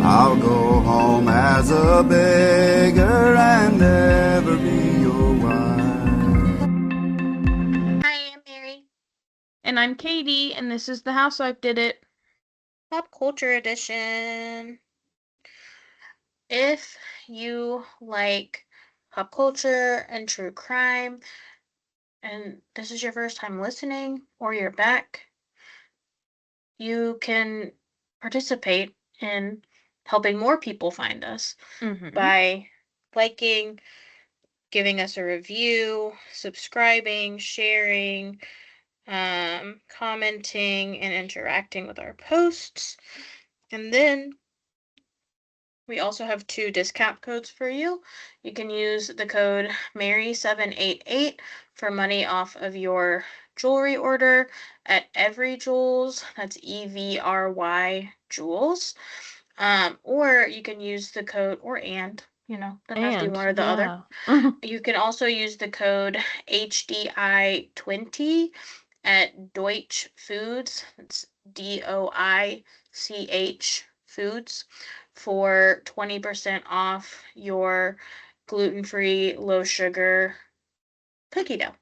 I'll go home as a beggar and never be your wife. Hi, I'm Mary. And I'm Katie, and this is The Housewife Did It. Pop Culture Edition. If you like pop culture and true crime, and this is your first time listening, or you're back, you can participate in helping more people find us Mm-hmm. by liking, giving us a review, subscribing, sharing, commenting, and interacting with our posts. And then we also have 2 discount codes for you. You can use the code Mary788 for money off of your jewelry order at Every Jewels. That's EVRY Jewels. Or you can use the code, or doesn't have to be And one or the other. yeah. You can also use the code HDI20 at Deutsch Foods. It's DOICH Foods for 20% off your gluten-free, low sugar cookie dough.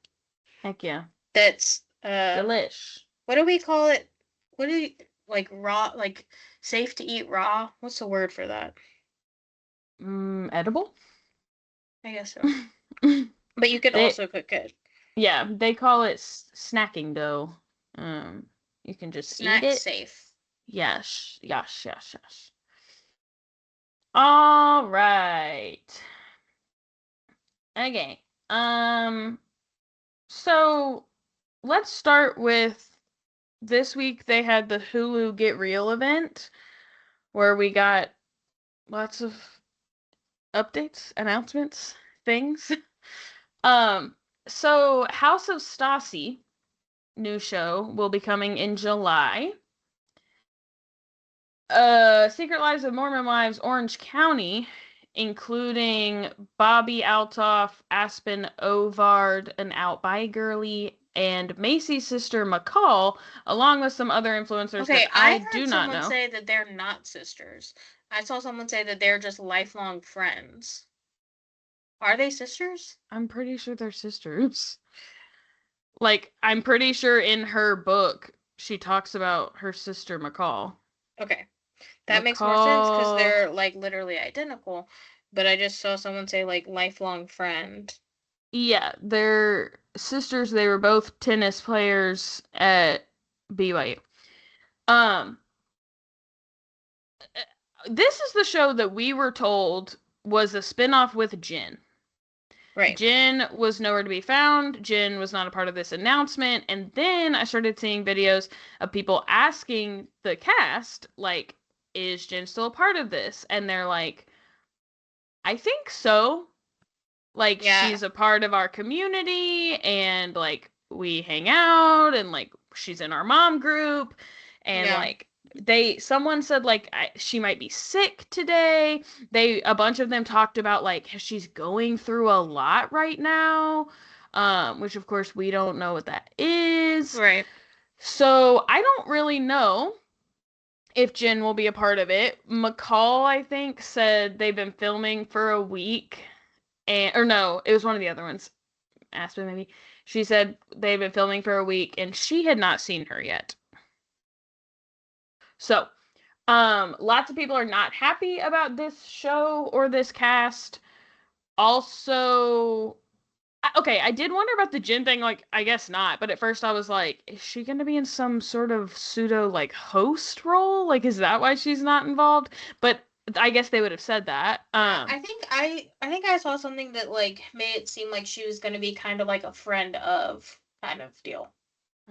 Heck yeah. That's Delish. what do we call it? What do you like raw, like safe to eat raw? What's the word for that? Edible? I guess so. But you could They, also cook it. yeah, they call it snacking dough. You can just eat Snack it. safe. Yes, yes, yes, yes. All right. Okay. So let's start with this week. They had the Hulu Get Real event where we got lots of updates, announcements, things. Um, so House of Stassi, new show, will be coming in July. Secret Lives of Mormon Wives, Orange County, including Bobby Altoff, Aspen Ovard, and Out by Girly, and Macy's sister McCall, along with some other influencers that Okay, I I do heard not someone know. say that they're not sisters. I saw someone say that they're just lifelong friends. Are they sisters? I'm pretty sure they're sisters. Like, I'm pretty sure in her book she talks about her sister McCall. Okay. That makes more sense because McCall. they're like literally identical. But I just saw someone say like lifelong friend. Yeah, they're sisters. They were both tennis players at BYU. Um, this is the show that we were told was a spinoff with Jen. Right. Jen was nowhere to be found. Jen was not a part of this announcement. And then I started seeing videos of people asking the cast, like, is Jen still a part of this? And they're like, I think so. Like, Yeah. she's a part of our community and like we hang out and like she's in our mom group and Yeah. like someone said like she might be sick today. A bunch of them talked about like she's going through a lot right now, which of course we don't know what that is. Right. So I don't really know if Jen will be a part of it. McCall, I think, said they've been filming for a week, and or no, it was one of the other ones. Aspen, maybe. She said they've been filming for a week, and she had not seen her yet. So, lots of people are not happy about this show or this cast. Also, okay, I did wonder about the Jen thing. Like, I guess not, but at first I was like, is she going to be in some sort of pseudo like host role? Like, is that why she's not involved? But I guess they would have said that. Yeah, I think I saw something that like made it seem like she was gonna be kind of like a friend of kind of deal.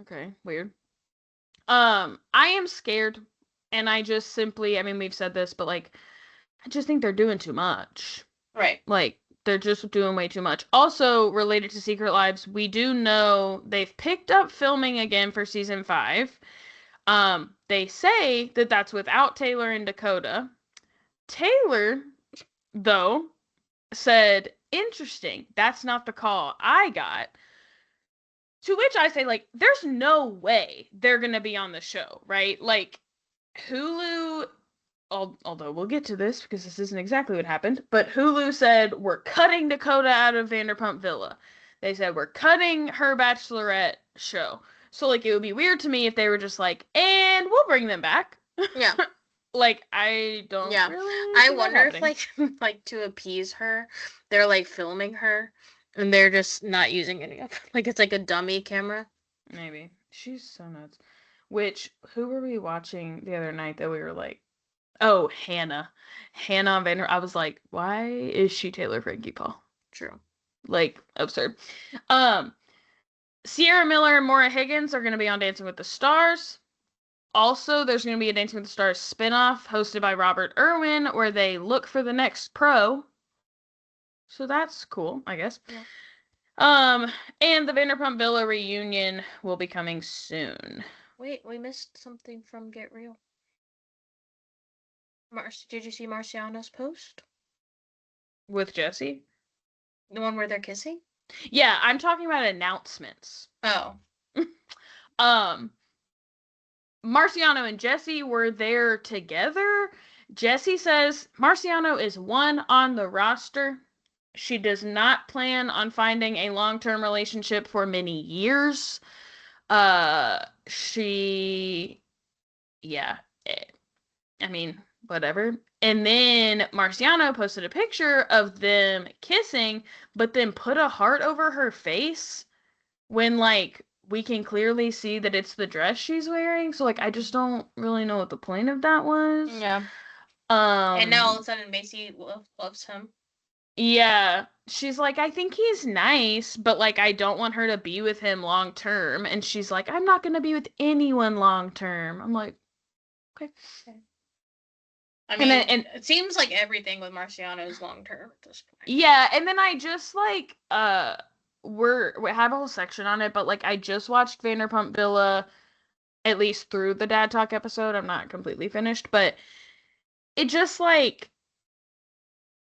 Okay, weird. I am scared, and I just simply, I mean, we've said this, but like, I just think they're doing too much. Right. Like, they're just doing way too much. Also, related to Secret Lives, we do know they've picked up filming again for season 5. They say that that's without Taylor and Dakota. Taylor, though, said, interesting, that's not the call I got. To which I say, like, there's no way they're gonna be on the show, right? Like, Hulu although we'll get to this because this isn't exactly what happened, but Hulu said we're cutting Dakota out of Vanderpump Villa. They said we're cutting her Bachelorette show. So like it would be weird to me if they were just like, and we'll bring them back. Yeah. Like I don't Yeah. really I see that wonder if happening. like to appease her, they're like filming her and they're just not using any of like it's like a dummy camera. Maybe. She's so nuts. Which who were we watching the other night that we were like, oh, Hannah. Hannah on Vander. I was like, why is she Taylor Frankie Paul? True. Like absurd. Sierra Miller and Maura Higgins are going to be on Dancing with the Stars. Also, there's going to be a Dancing with the Stars spinoff hosted by Robert Irwin where they look for the next pro. So that's cool, I guess. Yeah. And the Vanderpump Villa reunion will be coming soon. Wait, we missed something from Get Real. Did you see Marciano's post? With Jesse? The one where they're kissing? Yeah, I'm talking about announcements. Oh. Marciano and Jesse were there together. Jesse says Marciano is one on the roster. She does not plan on finding a long-term relationship for many years. I mean, whatever. And then Marciano posted a picture of them kissing, but then put a heart over her face when, like, we can clearly see that it's the dress she's wearing. So, like, I just don't really know what the point of that was. Yeah. And now all of a sudden Macy loves him. Yeah. She's like, I think he's nice, but, like, I don't want her to be with him long term. And she's like, I'm not going to be with anyone long term. I'm like, okay. I mean, and it seems like everything with Marciano is long term at this point. Yeah, and then I just like we have a whole section on it, but like I just watched Vanderpump Villa at least through the Dad Talk episode. I'm not completely finished, but it just like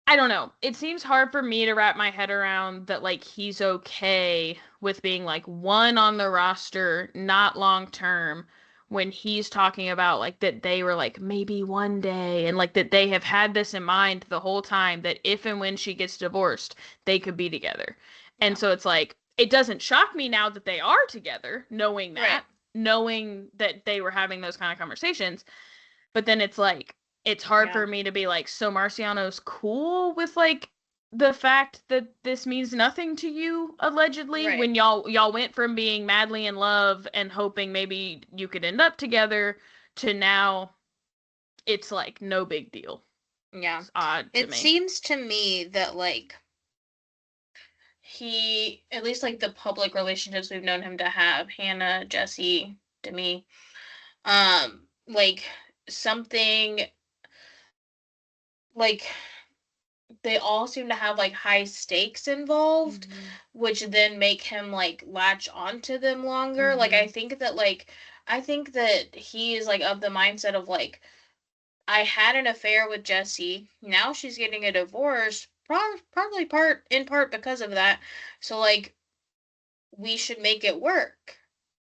I don't know. It seems hard for me to wrap my head around that like he's okay with being like one on the roster, not long term, when he's talking about like that they were like maybe one day and like that they have had this in mind the whole time that if and when she gets divorced, they could be together. And so it's like it doesn't shock me now that they are together, knowing that, knowing that they were having those kind of conversations. But then it's like it's hard for me to be like, so Marciano's cool with like the fact that this means nothing to you, allegedly, when y'all went from being madly in love and hoping maybe you could end up together to now it's like no big deal. Yeah. It's odd to me. It seems to me that like he, at least like the public relationships we've known him to have, Hannah, Jesse, Demi, like something like they all seem to have like high stakes involved, which then make him like latch onto them longer. Like I think that he is like of the mindset of like, I had an affair with Jesse, now she's getting a divorce, probably in part because of that. So like we should make it work.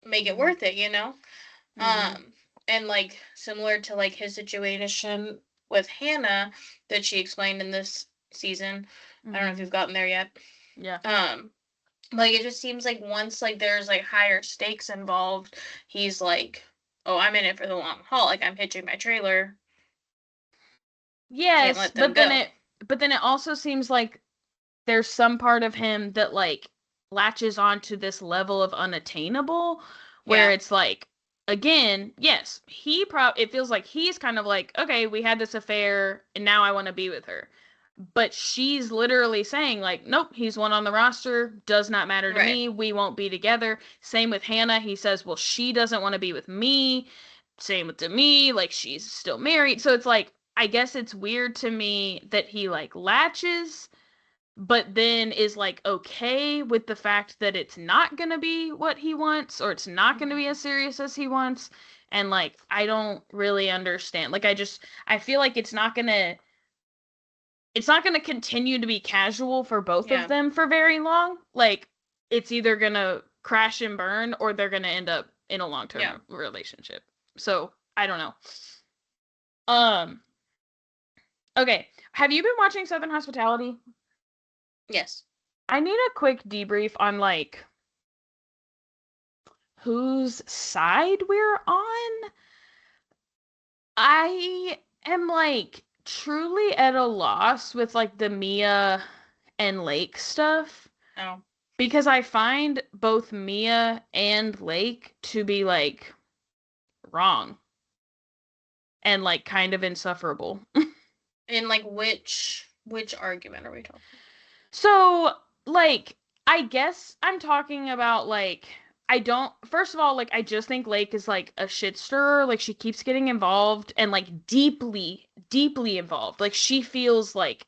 Make it worth it, you know? And like similar to like his situation with Hannah that she explained in this season. I don't know if you've gotten there yet. Yeah. Like it just seems like once like there's like higher stakes involved, he's like, oh, I'm in it for the long haul. Like I'm hitching my trailer. Yes, but then it also seems like there's some part of him that like latches on to this level of unattainable where it's like, again, yes, it feels like he's kind of like, okay, we had this affair and now I want to be with her. But she's literally saying like, nope, he's one on the roster, does not matter to me, we won't be together. Same with Hannah. He says, well, she doesn't want to be with me. Same with Demi, like she's still married. So it's like, I guess it's weird to me that he like latches but then is like okay with the fact that it's not going to be what he wants or it's not going to be as serious as he wants. And like I don't really understand. Like I feel like it's not going to continue to be casual for both of them for very long. Like it's either going to crash and burn or they're going to end up in a long-term relationship. So, I don't know. Okay. Have you been watching Southern Hospitality? Yes. I need a quick debrief on like whose side we're on. I am like truly at a loss with like the Mia and Lake stuff Oh. because I find both Mia and Lake to be like wrong and like kind of insufferable. In like which argument are we talking? So, like, I guess I'm talking about like I don't first of all, like I just think Lake is like a shit stirrer. Like she keeps getting involved and like deeply, deeply involved. Like she feels like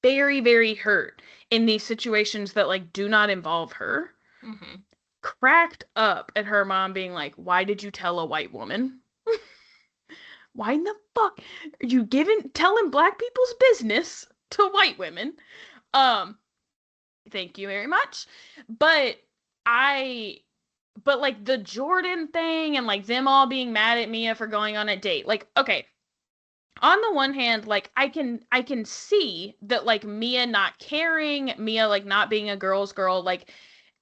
very, very hurt in these situations that like do not involve her. Mm-hmm. Cracked up at her mom being like, "Why did you tell a white woman? Why in the fuck are you telling black people's business to white women?" Um, Thank you very much. But I but like the Jordan thing and like them all being mad at Mia for going on a date. Like, okay, on the one hand, like I can see that like Mia not caring, Mia like not being a girl's girl, like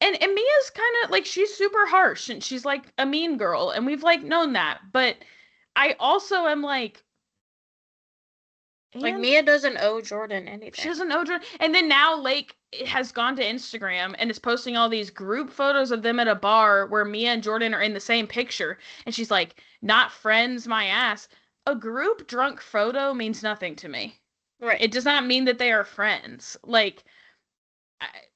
and Mia's kind of like she's super harsh and she's like a mean girl and we've like known that. But I also am like Like and Mia doesn't owe Jordan she anything. doesn't know Jordan. And then now Lake has gone to Instagram and is posting all these group photos of them at a bar where Mia and Jordan are in the same picture. And she's like, not friends, my ass. A group drunk photo means nothing to me. Right. It does not mean that they are friends. Like,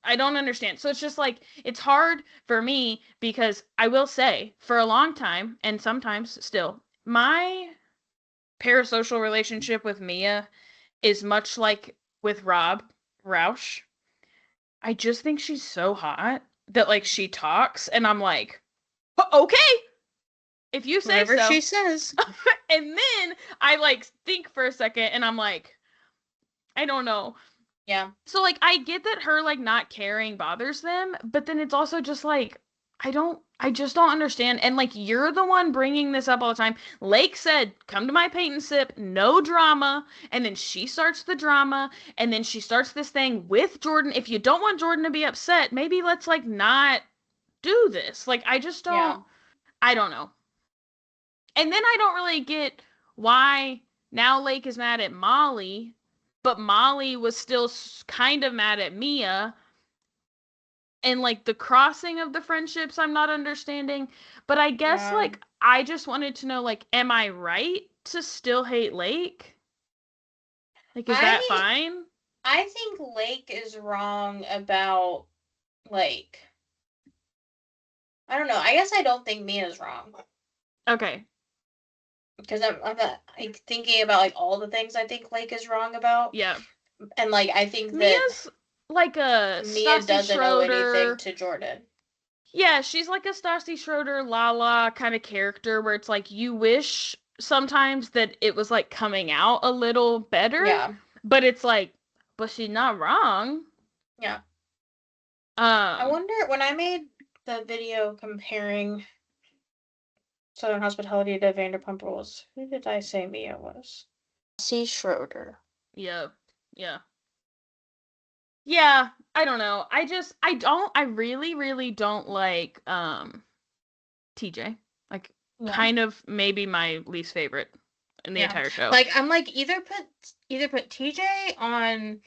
I don't understand. So it's just like, it's hard for me because I will say, for a long time, and sometimes still, my parasocial relationship with Mia is much like with Rob Roush. I just think she's so hot that like she talks and I'm like, okay, if you say Whatever so. she says. And then I like think for a second and I'm like, I don't know. Yeah. So like I get that her like not caring bothers them, but then it's also just like I just don't understand. And like you're the one bringing this up all the time. Lake said, "Come to my paint and sip, no drama." And then she starts the drama and then she starts this thing with Jordan. If you don't want Jordan to be upset, maybe let's like not do this. Like I just don't Yeah. I don't know. And then I don't really get why now Lake is mad at Molly, but Molly was still kind of mad at Mia. And like the crossing of the friendships, I'm not understanding. But I guess Yeah. like I just wanted to know like, am I right to still hate Lake? Like, is that fine? I think Lake is wrong about like I don't know. I guess I don't think Mia's wrong Okay. because I'm not like thinking about like all the things I think Lake is wrong about, Yeah. and like I think that Mia's like a Mia Stassi doesn't owe anything Schroeder. to Jordan. Yeah, she's like a Stassi Schroeder Lala kind of character where it's like you wish sometimes that it was like coming out a little better. Yeah. But it's like, but she's not wrong. Yeah. I Um, wonder when I made the video comparing Southern Hospitality to Vanderpump Rules, who did I say Mia was? C. Schroeder. yeah, yeah. Yeah, I don't know. I really, really don't like TJ. Like Yeah. kind of maybe my least favorite in the Yeah. entire show. Like I'm like either put TJ on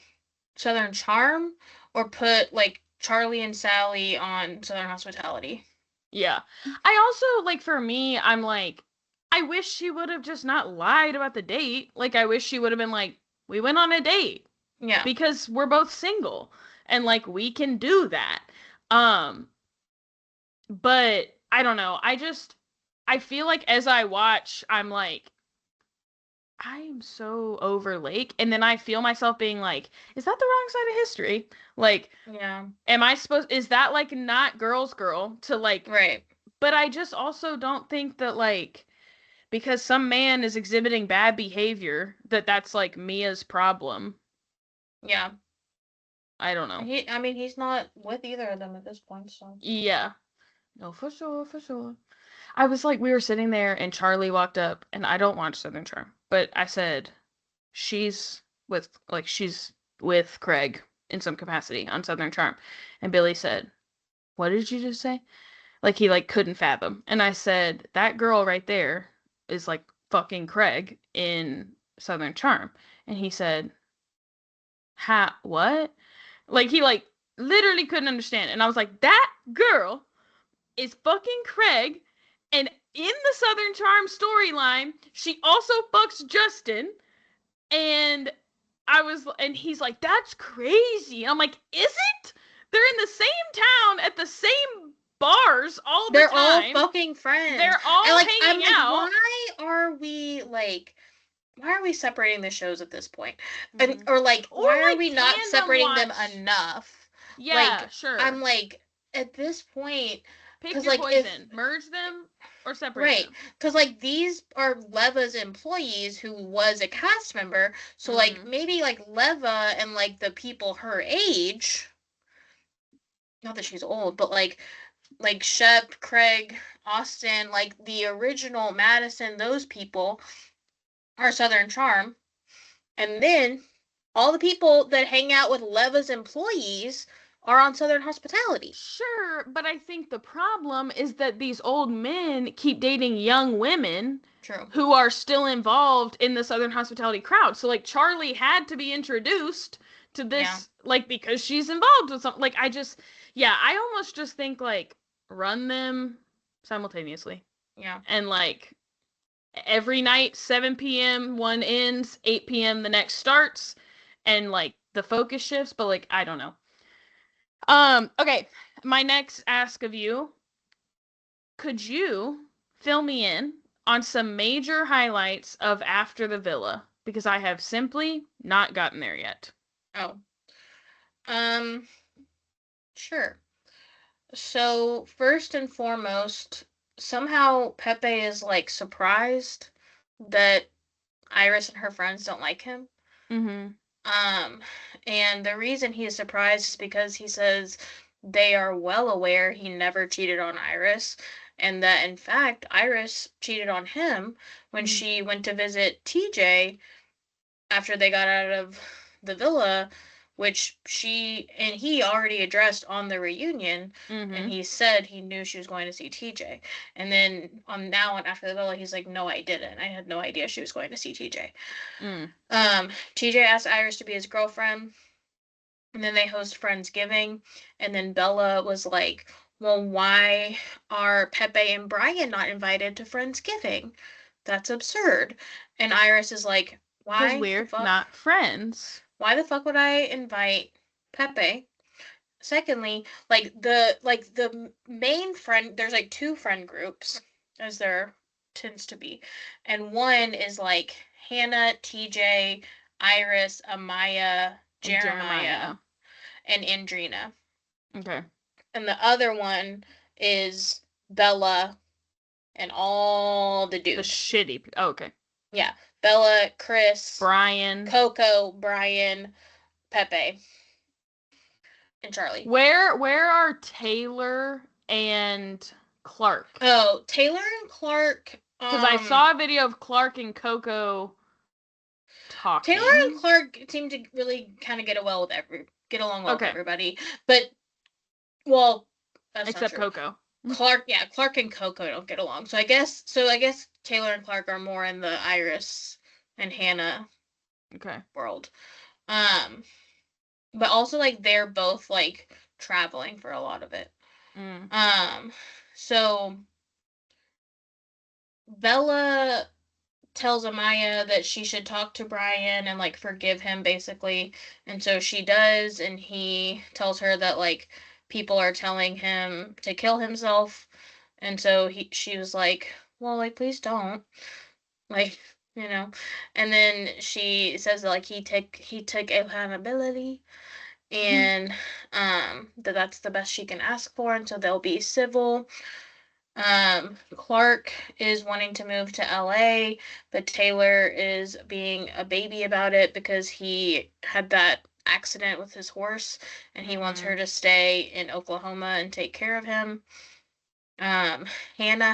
Southern Charm or put like Charlie and Sally on Southern Hospitality. Yeah. I also like for me, I'm like I wish she would have just not lied about the date. Like I wish she would have been like, we went on a date. Yeah. Because we're both single and like we can do that. Um but I don't know. I feel like as I watch, I'm like I am so over Lake and then I feel myself being like, is that the wrong side of history? Like Yeah. am I supposed is that like not girl's girl to like Right. but I just also don't think that like because some man is exhibiting bad behavior that that's like Mia's problem. Yeah. I don't know. I mean he's not with either of them at this point, so. Yeah. No, for sure, for sure. I was like, we were sitting there and Charlie walked up, and I don't watch Southern Charm, but I said, she's with Craig in some capacity on Southern Charm. And Billy said, "What did you just say?" Like he like couldn't fathom. And I said, "That girl right there is like fucking Craig in Southern Charm." And he said, what?" Like he like literally couldn't understand. And I was like, "That girl is fucking Craig, and in the Southern Charm storyline, she also fucks Justin." And he's like, "That's crazy." And I'm like, "Is it? They're in the same town at the same bars all the They're time. all fucking friends. They're all And like, hanging I'm like, out." why are we separating the shows at this point? Mhm. And or like, Or, why are like, we not tandem separating them watch. enough? Yeah, Like, sure. I'm like, at this point, Pick 'cause, your like, poison. Merge them or separate them. because like these are Leva's employees who was a cast member, so like Mhm. maybe like Leva and like the people her age, not that she's old, but like Shep, Craig, Austin, like the original Madison, those people are Southern Charm. And then all the people that hang out with Leva's employees are on Southern Hospitality. Sure, but I think the problem is that these old men keep dating young women True. who are still involved in the Southern Hospitality crowd. So like Charlie had to be introduced to this like because she's involved with something. Like I almost just think like run them simultaneously. Yeah. And like every night 7 p.m. one ends, 8 p.m. the next starts, and like the focus shifts, but like I don't know. Okay, my next ask of you, could you fill me in on some major highlights of After the Villa? Because I have simply not gotten there yet. Oh. Sure. So, first and foremost, somehow Pepe is like surprised that Iris and her friends don't like him. Mm-hmm. And the reason he is surprised is because he says they are well aware he never cheated on Iris, and that in fact Iris cheated on him when she went to visit TJ after they got out of the villa, which she and he already addressed on the reunion, and he said he knew she was going to see TJ. And then on After the Villa, he's like, "No, I didn't. I had no idea she was going to see TJ." TJ asked Iris to be his girlfriend, and then they host Friendsgiving, and then Bella was like, "Well, why are Pepe and Brian not invited to Friendsgiving? That's absurd." And Iris is like, Because "Why we're the fuck? not friends. Why the fuck would I invite Pepe?" Secondly, the main friend, there's like two friend groups, as there tends to be, and one is like Hannah, TJ, Iris, Amaya, Jeremiah, and Andrina. Okay. And the other one is Bella and all the dudes. The shitty. Oh, okay. Yeah. Bella, Chris, Brian, Coco, Brian, Pepe, and Charlie. Where are Taylor and Clark? Oh, Taylor and Clark. Because I saw a video of Clark and Coco talking. Taylor and Clark seem to really kind of get along with everybody. But, well, that's except not true. Coco. Clark and Coco don't get along. So I guess Taylor and Clark are more in the Iris and Hannah world. But also like they're both like traveling for a lot of it. So Bella tells Amaya that she should talk to Brian and like forgive him basically, and so she does, and he tells her that like people are telling him to kill himself, and so she was like, "Well, like please don't," like, you know. And then she says that like he took accountability, and that's the best she can ask for, and so they'll be civil. Clark is wanting to move to LA, but Taylor is being a baby about it because he had that accident with his horse, and he wants her to stay in Oklahoma and take care of him. Hannah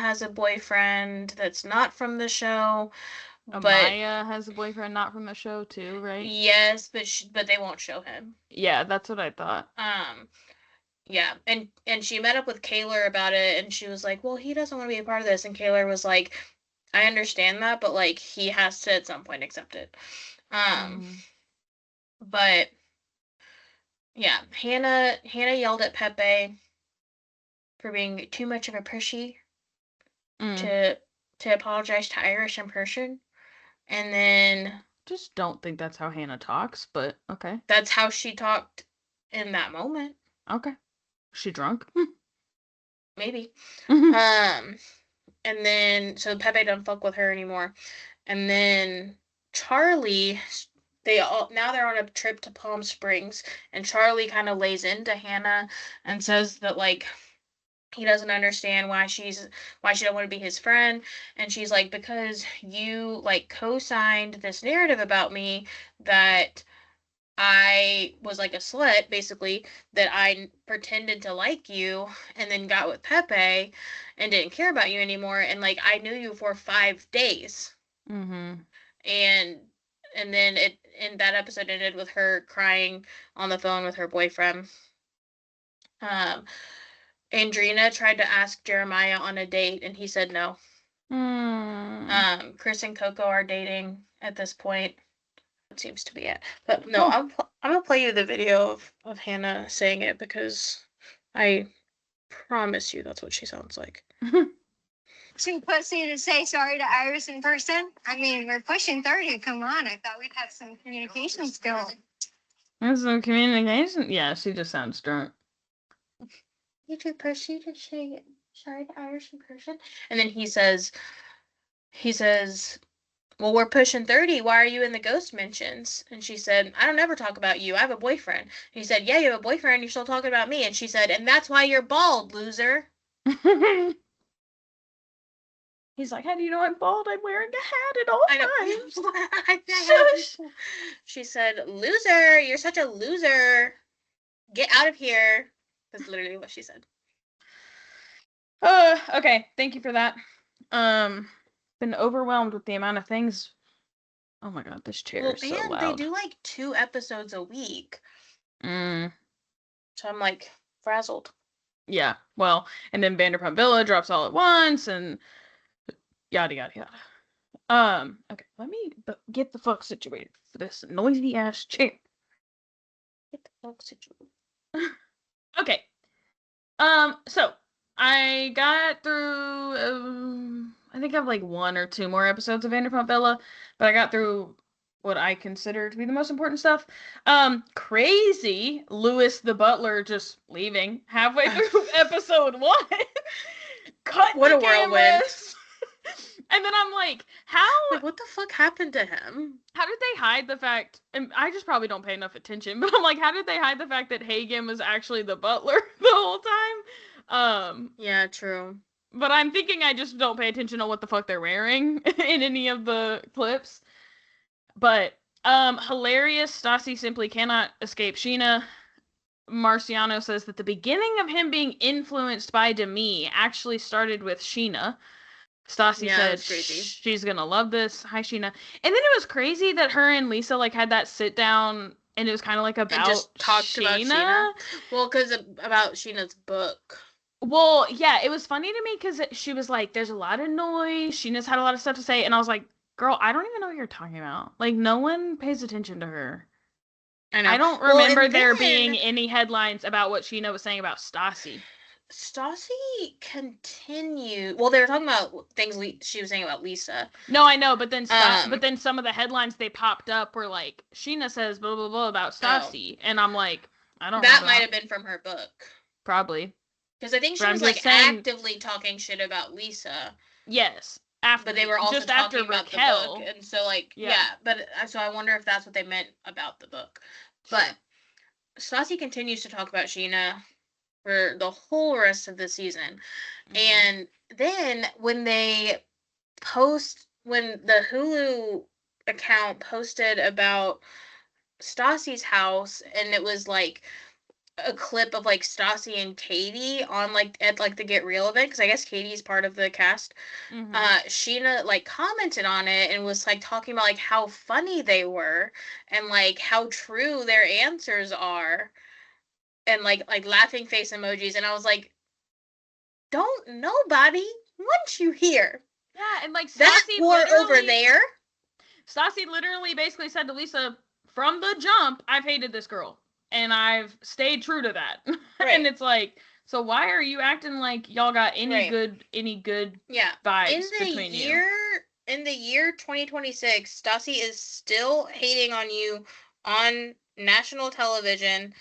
has a boyfriend that's not from the show, But Maya has a boyfriend not from the show too, right? yes, but they won't show him. Yeah, that's what I thought. Yeah, and she met up with Kaylor about it, and she was like, "Well, he doesn't want to be a part of this." And Kaylor was like, "I understand that, but like he has to at some point accept it." But yeah, Hannah yelled at Pepe for being too much of a pushy to apologize to Irish in person, and then just don't think that's how Hannah talks, but okay. That's how she talked in that moment. Okay. She drunk? Maybe. And then so Pepe don't fuck with her anymore. And then Charlie, they're on a trip to Palm Springs, and Charlie kind of lays into Hannah and says that like he doesn't understand why she don't want to be his friend, and she's like, because you like co-signed this narrative about me that I was like a slut, basically, that I pretended to like you and then got with Pepe and didn't care about you anymore. And like, I knew you for 5 days. And then that episode ended with her crying on the phone with her boyfriend. Andrina tried to ask Jeremiah on a date and he said no. Chris and Coco are dating at this point. Seems to be it. But no, I'm gonna play you the video of Hannah saying it because I promise you that's what she sounds like. Too pussy to say sorry to Iris in person. I mean, we're pushing 30. Come on, I thought we'd have some communication skills. There's some communication. Yeah, she just sounds drunk. You too pussy to say sorry to Iris in person. And then he says, well, we're pushing 30. Why are you in the ghost mentions? And she said, I don't ever talk about you. I have a boyfriend. And he said, yeah, you have a boyfriend. You're still talking about me. And she said, and that's why you're bald, loser. He's like, how do you know I'm bald? I'm wearing a hat at all times. Shush. She said, loser. You're such a loser. Get out of here. That's literally what she said. Okay. Thank you for that. Been overwhelmed with the amount of things. Oh my god, this chair is so loud. They do like 2 episodes a week. So I'm like frazzled. Yeah, well, and then Vanderpump Villa drops all at once, and yada yada yada. Okay, let me get the fuck situated for this noisy ass chair. Get the fuck situated. Okay. So I got through. I think I have like 1 or 2 more episodes of Vanderpump Villa, but I got through what I consider to be the most important stuff. Crazy Louis the butler just leaving halfway through episode 1. Cut what the a whirlwind. And then I'm like, how? Like, what the fuck happened to him? How did they hide the fact? And I just probably don't pay enough attention, but I'm like, how did they hide the fact that Hagen was actually the butler the whole time? Yeah, true. But I'm thinking I just don't pay attention to what the fuck they're wearing in any of the clips. But hilarious. Stassi simply cannot escape Scheana. Marciano says that the beginning of him being influenced by Demi actually started with Scheana. Stassi said she's gonna love this. Hi, Scheana. And then it was crazy that her and Lisa like had that sit down, and it was kind of like about just talked Scheana. About Scheana. Well, because about Sheena's book. Well, yeah, it was funny to me because she was like, "There's a lot of noise." Sheena's had a lot of stuff to say, and I was like, "Girl, I don't even know what you're talking about. Like, no one pays attention to her." I know. I don't remember there being any headlines about what Scheana was saying about Stassi. Stassi continued. Well, they were talking about things she was saying about Lisa. No, I know, but then some of the headlines they popped up were like, Scheana says blah blah blah about Stassi, and I'm like, I don't know. That might have been from her book. Probably. Because I think she was like actively talking shit about Lisa. Yes. But they were also just talking after about Raquel. the book. And so like, yeah. But so I wonder if that's what they meant about the book. But Stassi continues to talk about Scheana for the whole rest of the season. Mm-hmm. And then when the Hulu account posted about Stassi's house, and it was like a clip of like Stassi and Katie on like at like the Get Real event, because I guess Katie's part of the cast. Mhm. Sheena like commented on it and was like talking about like how funny they were and like how true their answers are, and like laughing face emojis, and I was like, don't nobody want you here. Yeah, and like That Stassi whore over literally, there. Stassi literally basically said to Lisa, from the jump, I've hated this girl, and I've stayed true to that. Right. And it's like, so why are you acting like y'all got any Right. good Yeah. vibes between you? In the year 2026, Stassi is still hating on you on national television,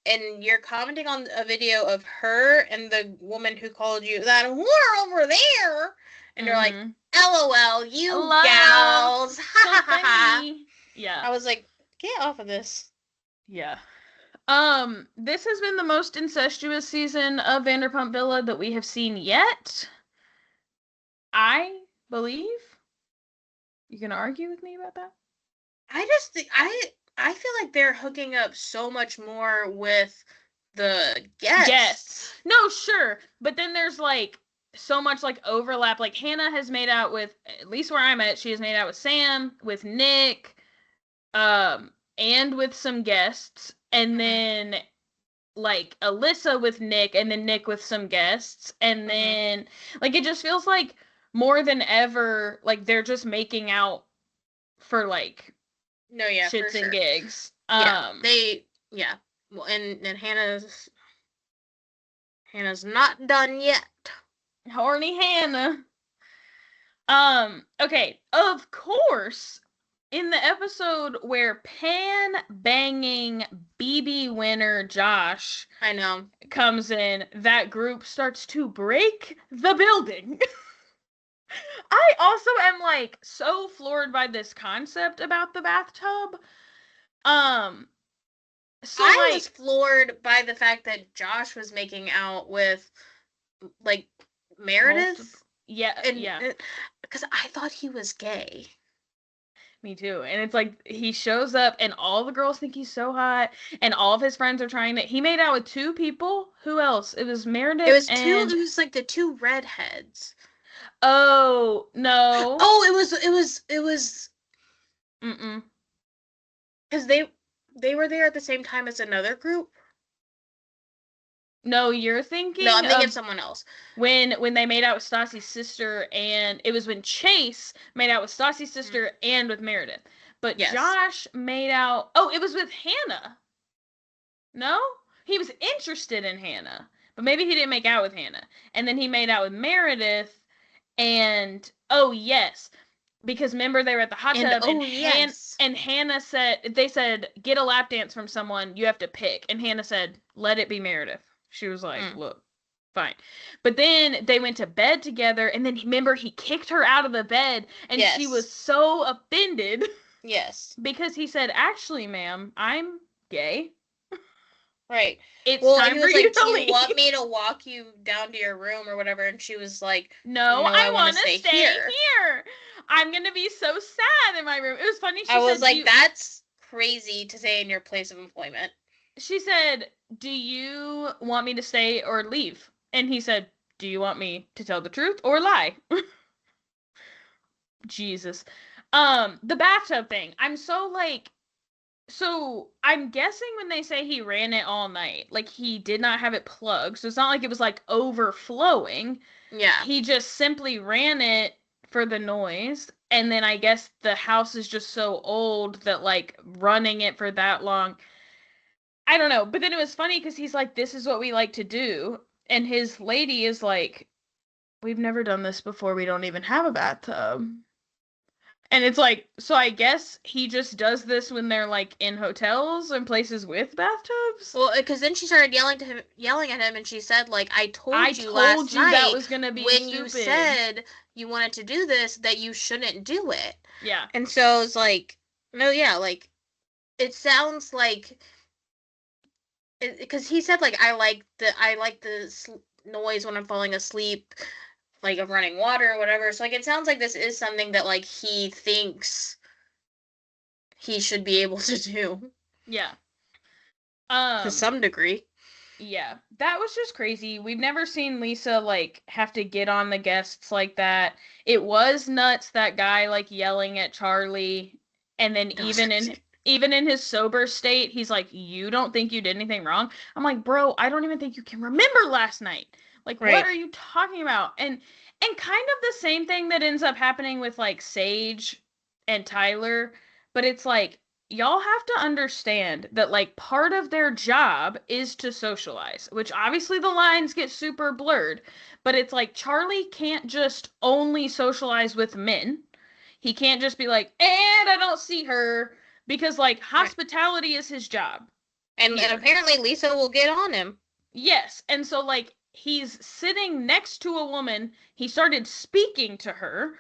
and you're commenting on a video of her and the woman who called you that whore over there, and you're like, Mhm. LOL, you LOL. gals. Ha So ha ha ha. funny. Yeah. I was like, get off of this. Yeah. This has been the most incestuous season of Vanderpump Villa that we have seen yet. I believe. You gonna argue with me about that? I just think I feel like they're hooking up so much more with the guests. No, sure. But then there's like so much like overlap. Like Hannah has made out with, at least where I'm at, she has made out with Sam, with Nick, and with some guests. And then like Alyssa with Nick, and then Nick with some guests. And then like it just feels like more than ever, like they're just making out for like No, yeah, for shits sure. and gigs. Yeah. Well, and Hannah's not done yet. Horny Hannah. Okay, of course, in the episode where pan banging BB winner Josh I know. comes in, that group starts to break the building. I also am like so floored by this concept about the bathtub. So I like was floored by the fact that Josh was making out with like Meredith. Yeah, And because I thought he was gay. Me too. And it's like he shows up and all the girls think he's so hot and all of his friends are trying to he made out with two people. Who else? It was Meredith It was and it was like the two redheads. Oh, no. Oh, it was Mm-mm. because they were there at the same time as another group. No, you're thinking No, I'm thinking of someone else. When they made out with Stassi's sister, and it was when Chase made out with Stassi's sister and with Meredith. But Yes. Josh made out it was with Hannah. No? He was interested in Hannah, but maybe he didn't make out with Hannah. And then he made out with Meredith, and oh yes, because remember they were at the hot tub, and Hannah said, they said, get a lap dance from someone, you have to pick, and Hannah said, let it be Meredith. She was like, look, fine. But then they went to bed together, and then remember he kicked her out of the bed, and she was so offended. Yes. Because he said, actually, ma'am, I'm gay. Right. It's time for you to do leave. You want me to walk you down to your room or whatever? And she was like, no, I want to stay here. I'm going to be so sad in my room. It was funny. I was like, that's crazy to say in your place of employment. She said, do you want me to stay or leave? And he said, do you want me to tell the truth or lie? Jesus. The bathtub thing. I'm so like, so I'm guessing when they say he ran it all night, like he did not have it plugged. So it's not like it was like overflowing. Yeah. He just simply ran it for the noise. And then I guess the house is just so old that like running it for that long, I don't know. But then it was funny because he's like, this is what we like to do. And his lady is like, we've never done this before. We don't even have a bathtub. And it's like, so I guess he just does this when they're like in hotels and places with bathtubs. Well, because then she started yelling at him, and she said, like, I told you last night that was gonna be when stupid. You said you wanted to do this that you shouldn't do it. Yeah. And so it's like, no, yeah, like, it sounds like, because he said like I like the noise when I'm falling asleep, like of running water or whatever. So like it sounds like this is something that like he thinks he should be able to do. Yeah. To some degree. Yeah, that was just crazy. We've never seen Lisa like have to get on the guests like that. It was nuts, that guy like yelling at Charlie, and then even in his sober state, he's like, "You don't think you did anything wrong?" I'm like, "Bro, I don't even think you can remember last night. Like, Right. what are you talking about?" And kind of the same thing that ends up happening with like Sage and Tyler, but it's like, y'all have to understand that like part of their job is to socialize, which obviously the lines get super blurred, but it's like Charlie can't just only socialize with men. He can't just be like, and I don't see her, because like hospitality is his job. And Here. apparently Lisa will get on him. Yes, and so like he's sitting next to a woman, he started speaking to her,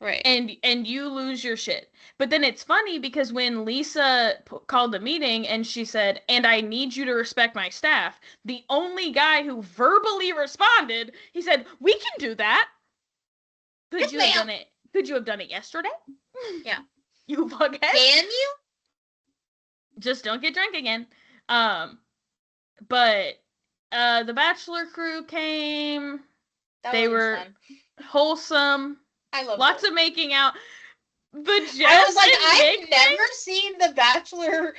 Right. and you lose your shit. But then it's funny because when Lisa called the meeting and she said, "And I need you to respect my staff," the only guy who verbally responded, he said, "We can do that." Could Yes, you have ma'am. done it? Could you have done it yesterday? Yeah. You fuckhead. Can you? Just don't get drunk again. But the Bachelor crew came. That They one was were fun. wholesome. I love Lots it. of making out. But Jess I was like, and I've Nick never seen the Bachelor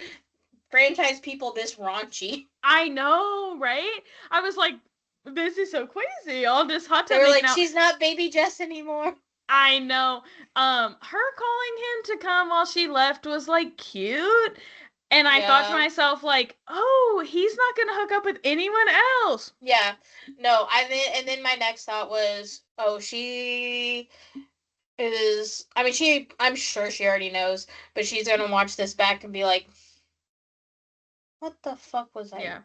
franchise people this raunchy. I know, right? I was like, this is so crazy. All this hot They tub were making like, out. she's not baby Jess anymore. I know. Her calling him to come while she left was like cute. And I thought to Yeah. myself, like, oh, he's not gonna hook up with anyone else. Yeah. No, and then my next thought was, oh, she is, I mean, I'm sure she already knows, but she's gonna watch this back and be like, what the fuck was I? Yeah.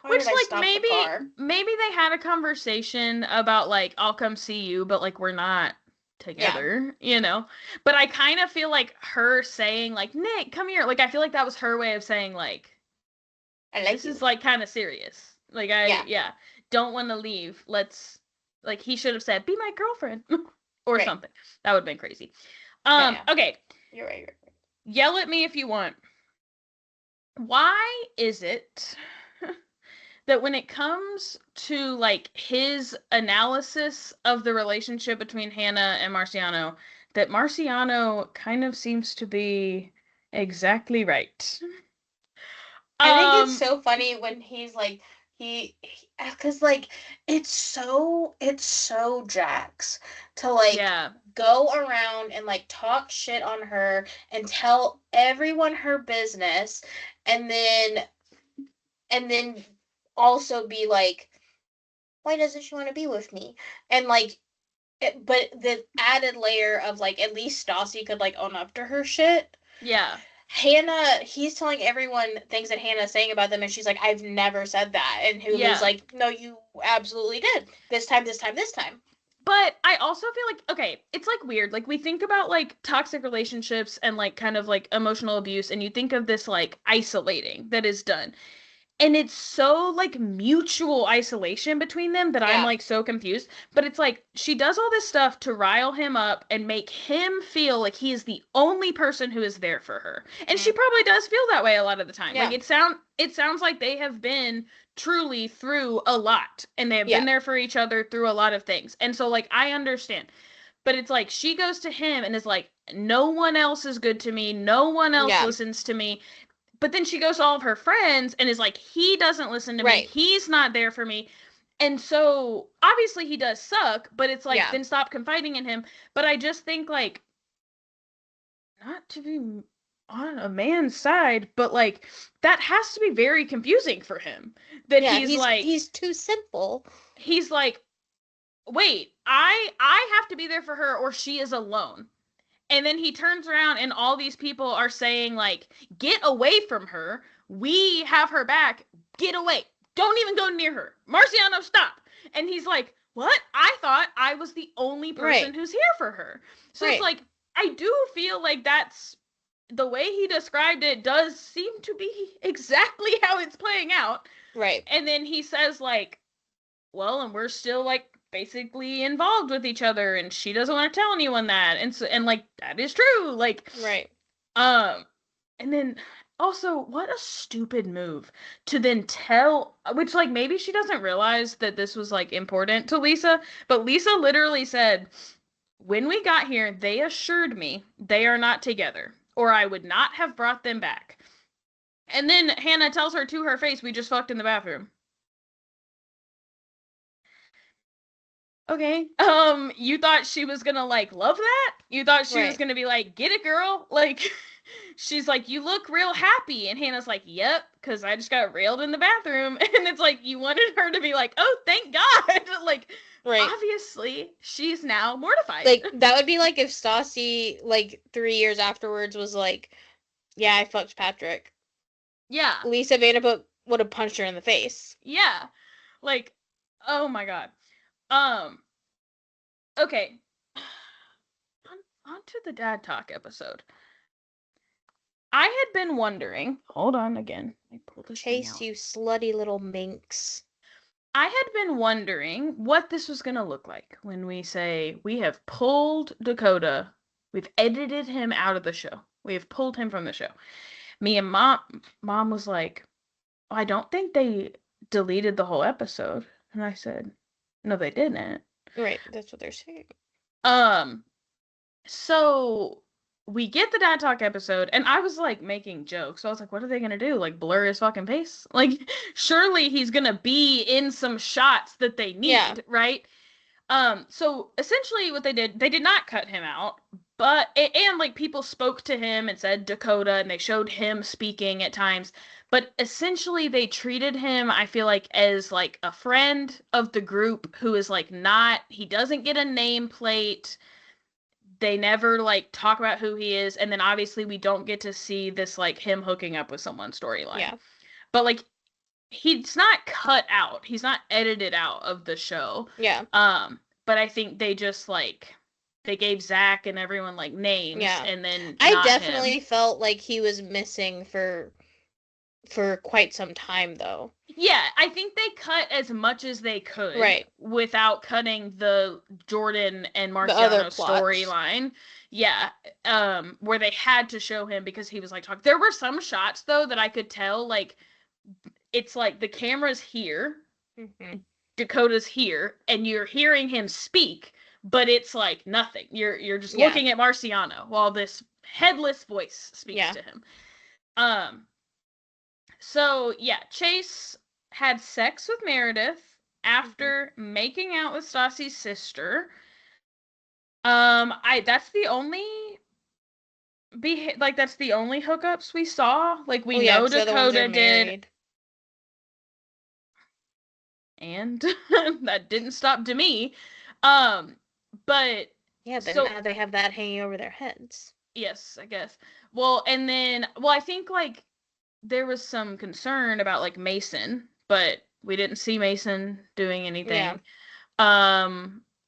Why Which did I like stop maybe the car? maybe they had a conversation about like, I'll come see you, but like we're not together, you know? But I kind of feel like her saying like, Nick, come here. Like I feel like that was her way of saying like, I like this you. is like kind of serious. Like don't want to leave. Let's like he should have said, be my girlfriend or Right. something. That would have been crazy. Yeah. Okay. You're right. Yell at me if you want. Why is it that when it comes to like his analysis of the relationship between Hannah and Marciano, that Marciano kind of seems to be exactly right? I think it's so funny when he's like, because like it's so Jax to like go around and like talk shit on her and tell everyone her business, and then also be like, why doesn't she want to be with me? And like, but the added layer of like, at least Stassi could like own up to her shit. Yeah. Hannah, he's telling everyone things that Hannah's saying about them, and she's like, I've never said that. And Hulu's like, no, you absolutely did. This time. But I also feel like, okay, it's like weird. Like we think about like toxic relationships and like kind of like emotional abuse, and you think of this like isolating that is done. And it's so like mutual isolation between them that I'm like so confused. But it's like she does all this stuff to rile him up and make him feel like he is the only person who is there for her. And she probably does feel that way a lot of the time. Yeah. Like it sounds like they have been truly through a lot, and they have been there for each other through a lot of things. And so like I understand. But it's like she goes to him and is like, no one else is good to me. No one else listens to me. But then she goes to all of her friends and is like, he doesn't listen to me. He's not there for me. And so obviously he does suck, but it's like, then stop confiding in him. But I just think like, not to be on a man's side, but like that has to be very confusing for him. That he's like, he's too simple. He's like, wait, I have to be there for her or she is alone. And then he turns around and all these people are saying like, get away from her. We have her back. Get away. Don't even go near her. Marciano, stop. And he's like, what? I thought I was the only person who's here for her. So it's like, I do feel like that's the way he described it does seem to be exactly how it's playing out. Right. And then he says like, well, and we're still like basically involved with each other, and she doesn't want to tell anyone that, and so, and like that is true, like And then also, what a stupid move to then tell, which like maybe she doesn't realize that this was like important to Lisa, but Lisa literally said, when we got here, they assured me they are not together, or I would not have brought them back. And then Hannah tells her to her face, we just fucked in the bathroom. Okay. You thought she was gonna like love that? You thought she was Right. gonna be like, get it, girl? Like, she's like, you look real happy. And Hannah's like, yep, because I just got railed in the bathroom. And it's like, you wanted her to be like, oh, thank God. Like, Right. obviously, she's now mortified. Like, that would be like if Stassi, like, 3 years afterwards was like, yeah, I fucked Patrick. Yeah. Lisa Vanderpump would have punched her in the face. Yeah. Like, oh my God. Okay. On to the dad talk episode. I had been wondering. Hold on again. I pulled this thing Chase, out. you slutty little minx. I had been wondering what this was going to look like when we say we have pulled Dakota, we've edited him out of the show. We have pulled him from the show. Me and mom was like, oh, I don't think they deleted the whole episode. And I said, no, they didn't. Right, that's what they're saying. So we get the dad talk episode, and I was like making jokes. So I was like, what are they gonna do? Like blur his fucking face? Like, surely he's gonna be in some shots that they need, Yeah. right? So essentially what they did not cut him out, but and like people spoke to him and said Dakota, and they showed him speaking at times, but essentially they treated him, I feel like, as like a friend of the group who is like not, he doesn't get a nameplate. They never like talk about who he is, and then obviously we don't get to see this like him hooking up with someone storyline. Yeah. But like he's not cut out. He's not edited out of the show. Yeah. But I think they just like they gave Zach and everyone like names, Yeah. and then I not definitely him. felt like he was missing for quite some time, though. Yeah, I think they cut as much as they could, Right. without cutting the Jordan and other Marciano plots. storyline. Yeah, where they had to show him because he was like talking. There were some shots though that I could tell like it's like the camera's here, Mm-hmm. Dakota's here, and you're hearing him speak, but it's like nothing. You're just Yeah. looking at Marciano while this headless voice speaks Yeah. to him. So yeah, Chase had sex with Meredith after making out with Stassi's sister. That's the only that's the only hookups we saw. Like we know 'cause the other ones Dakota are did, married. and that didn't stop Demi. But Yeah, then so now they have that hanging over their heads. yes, I guess. Well, and then I think like there was some concern about like Mason, but we didn't see Mason doing anything. Yeah.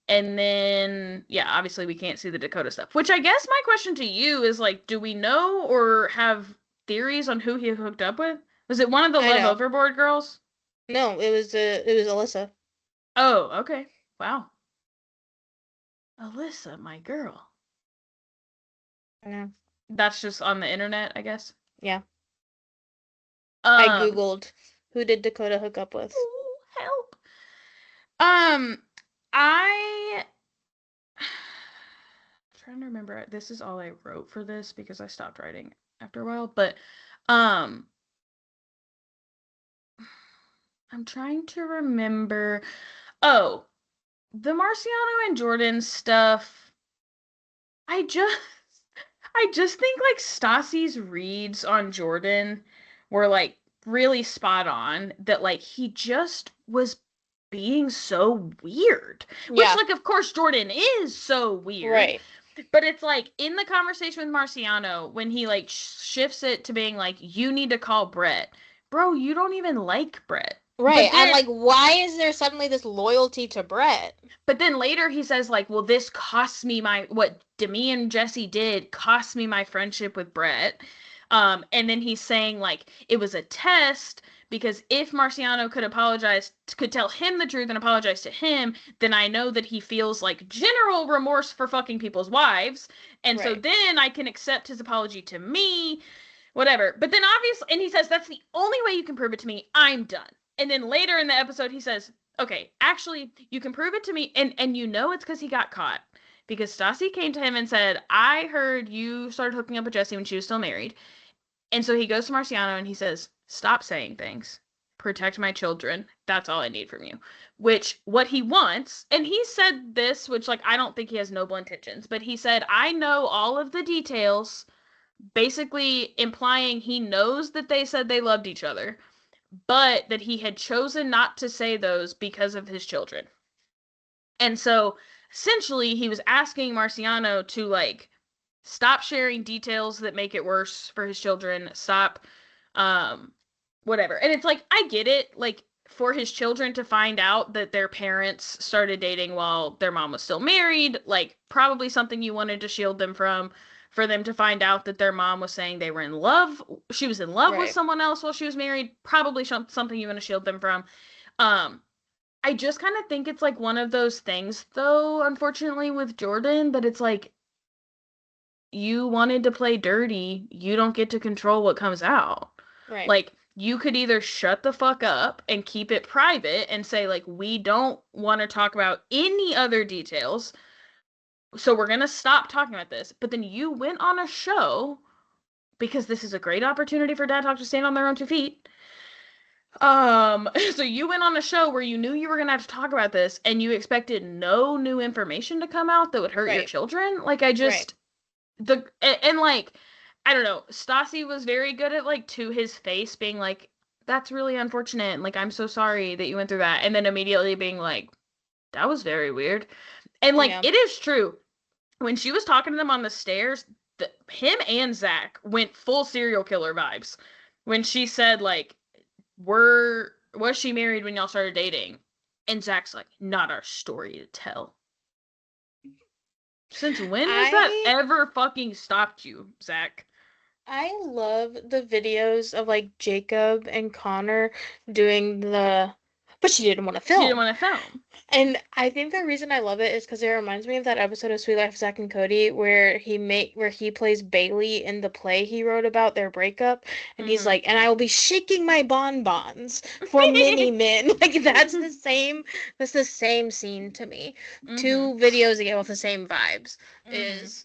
And then yeah, obviously we can't see the Dakota stuff. Which I guess my question to you is like, do we know or have theories on who he hooked up with? Was it one of the I Love know. Overboard girls? No, it was Alyssa. Oh, okay. Wow. Alyssa, my girl. I know. That's just on the internet, I guess. Yeah. I Um, googled who did Dakota hook up with. ooh, help. I'm trying to remember. This is all I wrote for this because I stopped writing after a while, but I'm trying to remember. Oh, the Marciano and Jordan stuff. I just think like Stassi's reads on Jordan were like really spot on, that like he just was being so weird. Which Yeah. like of course Jordan is so weird. Right. But it's like in the conversation with Marciano when he like shifts it to being like, you need to call Brett. Bro, you don't even like Brett. Right. But then- I'm like, why is there suddenly this loyalty to Brett? But then later he says like, well, this cost me what Demi and Jesse did cost me my friendship with Brett. And then he's saying like it was a test because if Marciano could tell him the truth and apologize to him, then I know that he feels like general remorse for fucking people's wives. And so Right. then I can accept his apology to me, whatever. But then obviously, and he says, that's the only way you can prove it to me. I'm done. And then later in the episode, he says, okay, actually, you can prove it to me. And you know it's because he got caught. Because Stassi came to him and said, I heard you started hooking up with Jesse when she was still married. And so he goes to Marciano and he says, stop saying things. Protect my children. That's all I need from you. Which, what he wants, and he said this, which, like, I don't think he has noble intentions, but he said, I know all of the details, basically implying he knows that they said they loved each other, but that he had chosen not to say those because of his children. And so, essentially, he was asking Marciano to, like, stop sharing details that make it worse for his children, stop, whatever. And it's like, I get it, like, for his children to find out that their parents started dating while their mom was still married, like, probably something you wanted to shield them from. For them to find out that their mom was saying they were in love, she was in love with Right. someone else while she was married, probably something you want to shield them from. I just kind of think it's like one of those things, though, unfortunately, with Jordan, that it's like, you wanted to play dirty, you don't get to control what comes out. Right. Like, you could either shut the fuck up and keep it private and say, like, we don't want to talk about any other details, so we're going to stop talking about this. But then you went on a show, because this is a great opportunity for Dad Talk to stand on their own 2 feet. So you went on a show where you knew you were going to have to talk about this, and you expected no new information to come out that would hurt your Right. children. Like, I just... And like, I don't know, Stassi was very good at, like, to his face being like, that's really unfortunate, and, like, I'm so sorry that you went through that, and then immediately being like, that was very weird. And, like, Yeah. it is true. When she was talking to them on the stairs, him and Zach went full serial killer vibes. When she said, like, was she married when y'all started dating? And Zach's like, not our story to tell. Since when has that ever fucking stopped you, Zach? I love the videos of, like, Jacob and Connor doing but she didn't want to film. She didn't want to film. And I think the reason I love it is because it reminds me of that episode of Sweet Life of Zack and Cody where he plays Bailey in the play he wrote about their breakup, and he's Mhm. like, and I will be shaking my bonbons for many men. Like, that's the same scene to me. Mhm. 2 videos again with the same vibes is,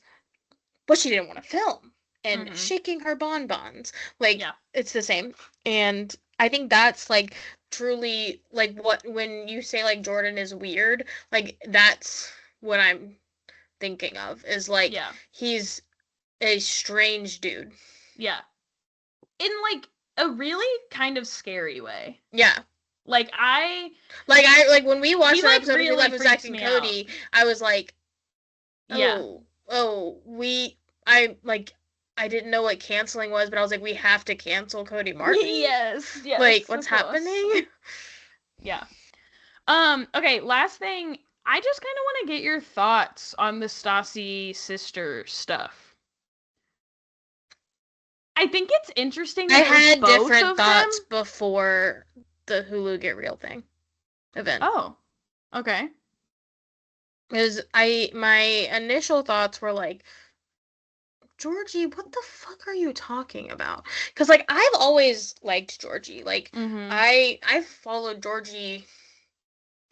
but she didn't want to film and Mhm. shaking her bonbons. Like, Yeah. it's the same. And I think that's, like, truly, like, when you say, like, Jordan is weird, like, that's what I'm thinking of, is, like, Yeah. he's a strange dude. Yeah. In, like, a really kind of scary way. Yeah. Like, when we watched He, that like, episode of really Sweet Life of Zack freaks and me Cody, I was like, Yeah. I didn't know what canceling was, but I was like, we have to cancel Cody Martin? Yes. Like, what's of course. happening? Yeah. Okay, last thing. I just kind of want to get your thoughts on the Stassi sister stuff. I think it's interesting I that it was had both different of thoughts them. before the Hulu Get Real thing event. Oh. Okay. Because my initial thoughts were like, Georgie, what the fuck are you talking about? Because, like, I've always liked Georgie. Like, Mhm. I've followed Georgie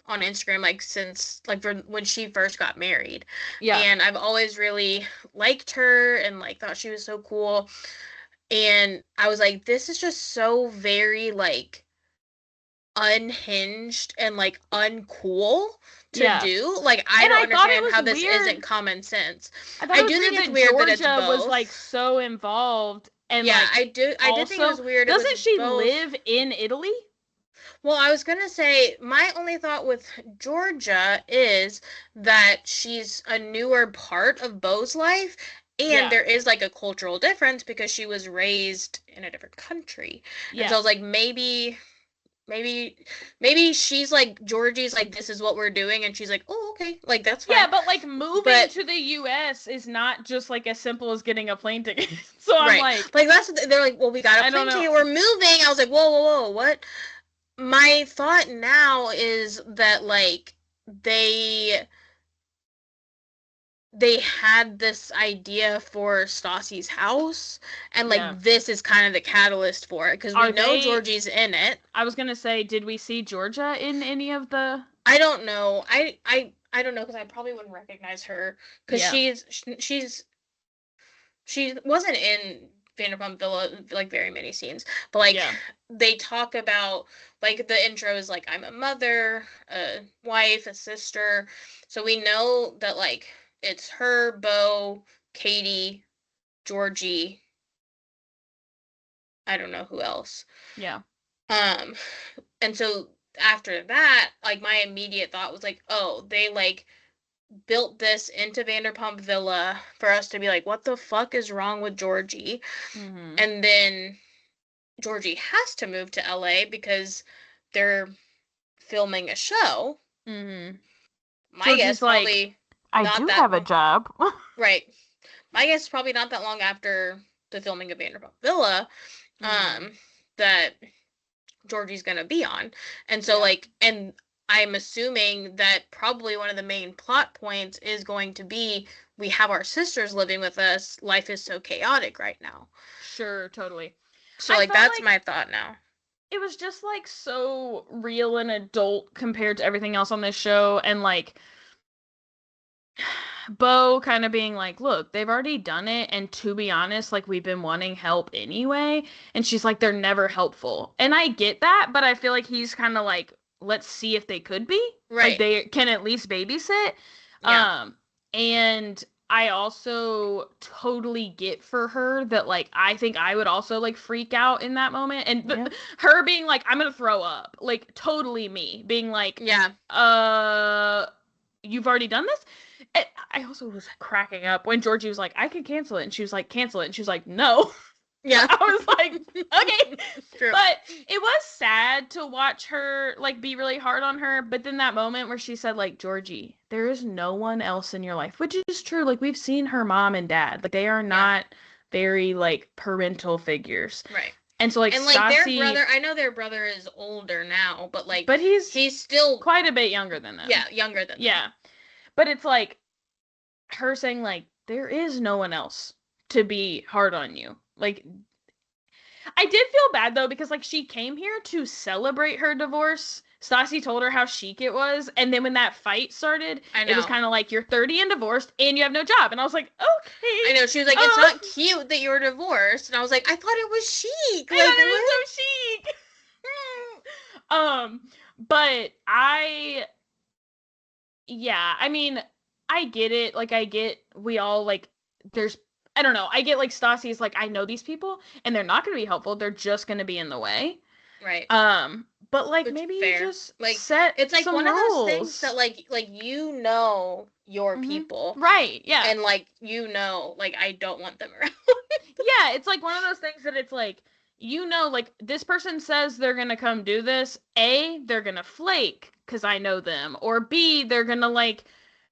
on Instagram, like, since, like, from when she first got married. Yeah. And I've always really liked her and, like, thought she was so cool. And I was like, this is just so very, like, unhinged and, like, uncool to Yeah. do. Like, I And don't I thought it understand was how this weird. isn't common sense. I thought I it was do think weird it's that weird that it's Georgia was, both. like, so involved. And, Yeah, like, I did think it was weird. It Doesn't was she both. live in Italy? Well, I was gonna say, my only thought with Georgia is that she's a newer part of Beau's life, and Yeah. there is, like, a cultural difference because she was raised in a different country. Yeah. And so I was like, maybe she's like, Georgie's like, this is what we're doing, and she's like, oh, okay, like, that's fine. Yeah, but, like, moving to the U.S. is not just, like, as simple as getting a plane ticket. So I'm right. like, They're like, well, we got a I don't plane know. ticket, we're moving. I was like, whoa, what? My thought now is that, like, they they had this idea for Stassi's house, and like Yeah. this is kind of the catalyst for it because we Are know they- Georgie's in it. I was gonna say, did we see Georgia in any of the? I don't know. I don't know because I probably wouldn't recognize her because Yeah. she wasn't in Vanderpump Villa like very many scenes, but like Yeah. they talk about like the intro is like I'm a mother, a wife, a sister, so we know that like it's her, Bo, Katie, Georgie. I don't know who else. Yeah. And so after that, like my immediate thought was like, oh, they like built this into Vanderpump Villa for us to be like, what the fuck is wrong with Georgie? Mm-hmm. And then Georgie has to move to LA because they're filming a show. Mm-hmm. My Georgie's guess like, probably I not do that have a long- job. right. My guess is probably not that long after the filming of Vanderpump Villa, Mhm. that Georgie's gonna be on. And so Yeah. like and I'm assuming that probably one of the main plot points is going to be we have our sisters living with us. Life is so chaotic right now. Sure, totally. So I like felt that's like- my thought now. It was just like so real and adult compared to everything else on this show, and like Bo kind of being like, look, they've already done it, and to be honest, like we've been wanting help anyway, and she's like, they're never helpful. And I get that, but I feel like he's kind of like, let's see if they could be. Right. Like they can at least babysit. Yeah. And I also totally get for her that like I think I would also like freak out in that moment, and Yeah. her being like, I'm gonna throw up, like totally me being like, Yeah. you've already done this. And I also was cracking up when Georgie was like, I can cancel it, and she was like, cancel it, and she was like, no. Yeah. I was like, okay. True. But it was sad to watch her like be really hard on her. But then that moment where she said like, Georgie, there is no one else in your life, which is true. Like we've seen her mom and dad, like they are not very like parental figures. Right. And so like And like Stassi, their brother, I know their brother is older now, but like but he's still quite a bit younger than them. yeah, younger than them. Yeah. But it's like her saying like, there is no one else to be hard on you. Like I did feel bad though because like she came here to celebrate her divorce. Stassi told her how chic it was, and then when that fight started, I it was know. kind of like you're 30 and divorced and you have no job, and I was like, okay. I know. She was like, it's not cute that you're divorced. And I was like, I thought it was chic. I Like, thought it what? was so chic. But yeah, I mean, I get it. Like, I get we all like. There's, I don't know. I get like Stassi's like, I know these people, and they're not going to be helpful. They're just going to be in the way. Right. But like Which maybe fair. you just Like, set It's like some one rules. of those things that like you know your Mhm. people. Right, yeah. And like you know, like I don't want them around. Yeah, it's like one of those things that it's like, you know, like this person says they're gonna come do this. A, they're gonna flake because I know them, or B, they're gonna like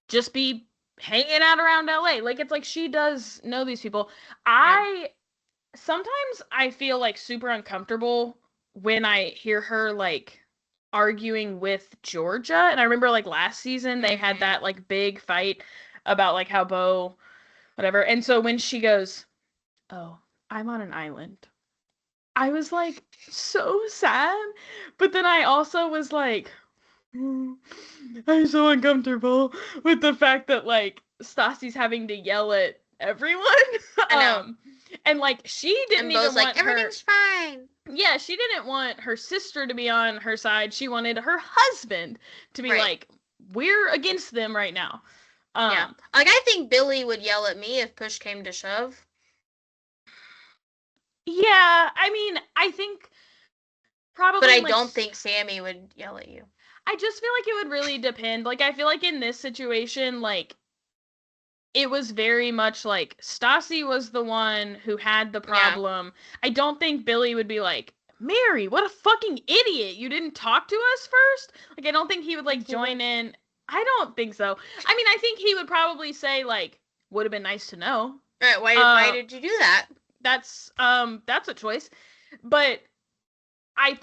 just be hanging out around LA. Like it's like she does know these people. Sometimes I feel like super uncomfortable when I hear her like arguing with Georgia. And I remember like last season they had Mhm. that like big fight about like how Bo whatever. And so when she goes, "Oh, I'm on an island." I was like so sad, but then I also was like, I'm so uncomfortable with the fact that like Stassi's having to yell at everyone. I know. And like she didn't And even Bo's want like, her. everything's fine. Yeah, she didn't want her sister to be on her side. She wanted her husband to be Right. like, we're against them right now. Yeah. Like I think Billy would yell at me if push came to shove. Yeah, I mean, I think probably. But I like, don't think Sammy would yell at you. I just feel like it would really depend. Like, I feel like in this situation, like, it was very much like Stassi was the one who had the problem. I don't think Billy would be like, Mary, what a fucking idiot. You didn't talk to us first? Like, I don't think he would, like, join in. I don't think so. I mean, I think he would probably say, like, would have been nice to know. Right, why did you do that? That's a choice. But I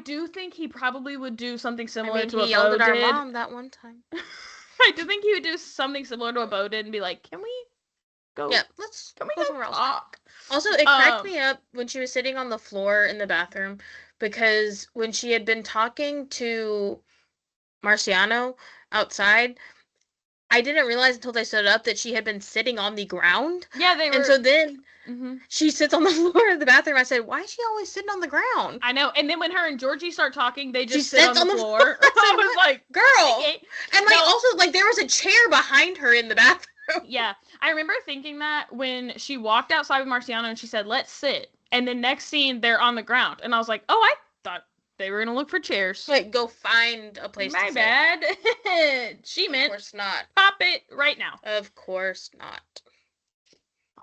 do think he probably would do something similar to what he yelled Bo at our did. mom that one time. I do think he would do something similar to what Bo did and be like, "Can we go? Yeah, Can we go go somewhere else. talk?" Also, it cracked me up when she was sitting on the floor in the bathroom because when she had been talking to Marciano outside, I didn't realize until they stood up that she had been sitting on the ground. Yeah, they were. And so then Mhm. she sits on the floor of the bathroom. I said, "Why is she always sitting on the ground?" I know. And then when her and Georgie start talking, they just She sit sits on the on the floor. floor. I I said, was "What? like, Girl." okay. And like No. also like there was a chair behind her in the bathroom. Yeah, I remember thinking that when she walked outside with Marciano and she said, "Let's sit," and the next scene they're on the ground, and I was like, "Oh, I thought they were gonna look for chairs." Like go find a place My to bad. She sit. Of meant course not. pop it right now. Of course not.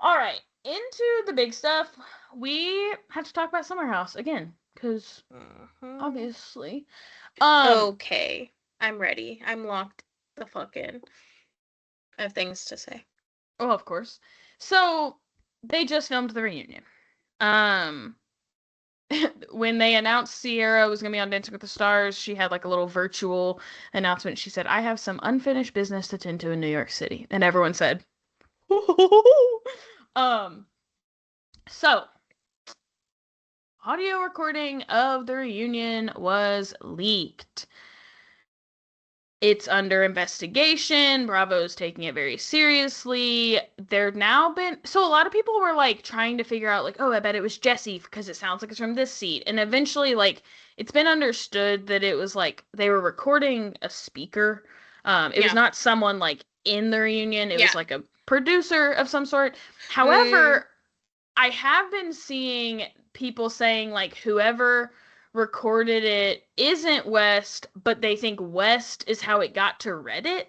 All right, into the big stuff. We have to talk about Summer House again, because obviously, Okay, I'm ready. I'm locked the fuck in. I have things to say. Oh, of course. So they just filmed the reunion. When they announced Sierra was gonna be on Dancing with the Stars, she had like a little virtual announcement. She said, "I have some unfinished business to tend to in New York City," and everyone said, So audio recording of the reunion was leaked. It's under investigation. Bravo's taking it very seriously. So a lot of people were like trying to figure out like, oh, I bet it was Jesse because it sounds like it's from this seat. And eventually like it's been understood that it was like they were recording a speaker. It was not someone like in the reunion. It was like a producer of some sort. However, I have been seeing people saying like whoever recorded it isn't West, but they think West is how it got to Reddit.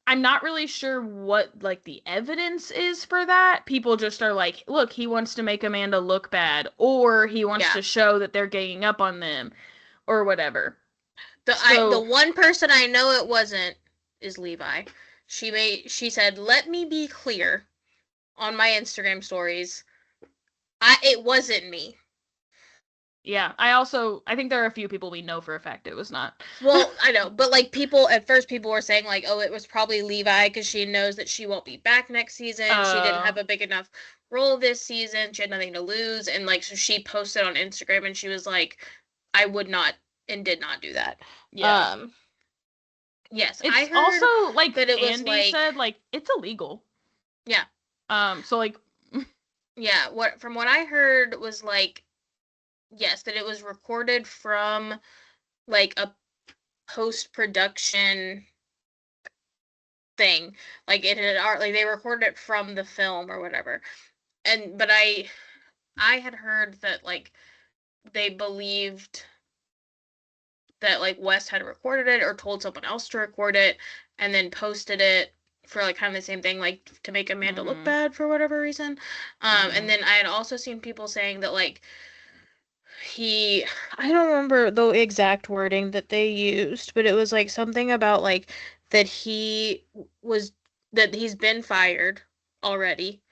I'm not really sure what like the evidence is for that. People just are like, look, he wants to make Amanda look bad, or he wants to show that they're ganging up on them, or whatever. The one person I know it wasn't is Levi. She said, "Let me be clear on my Instagram stories. It wasn't me." Yeah, I think there are a few people we know for a fact it was not. Well, I know, but like at first people were saying like, oh, it was probably Levi because she knows that she won't be back next season. She didn't have a big enough role this season. She had nothing to lose. And like, so she posted on Instagram and she was like, I would not and did not do that. Yeah. Yes, it's I heard also like that it was Andy like, said, like it's illegal. Yeah. So like. Yeah. From what I heard was like, yes, that it was recorded from like a post-production thing. Like it had like they recorded it from the film or whatever. But I had heard that like they believed that like West had recorded it or told someone else to record it and then posted it for like kind of the same thing, like to make Amanda look bad for whatever reason. And then I had also seen people saying that like I don't remember the exact wording that they used, but it was like something about like that he's been fired already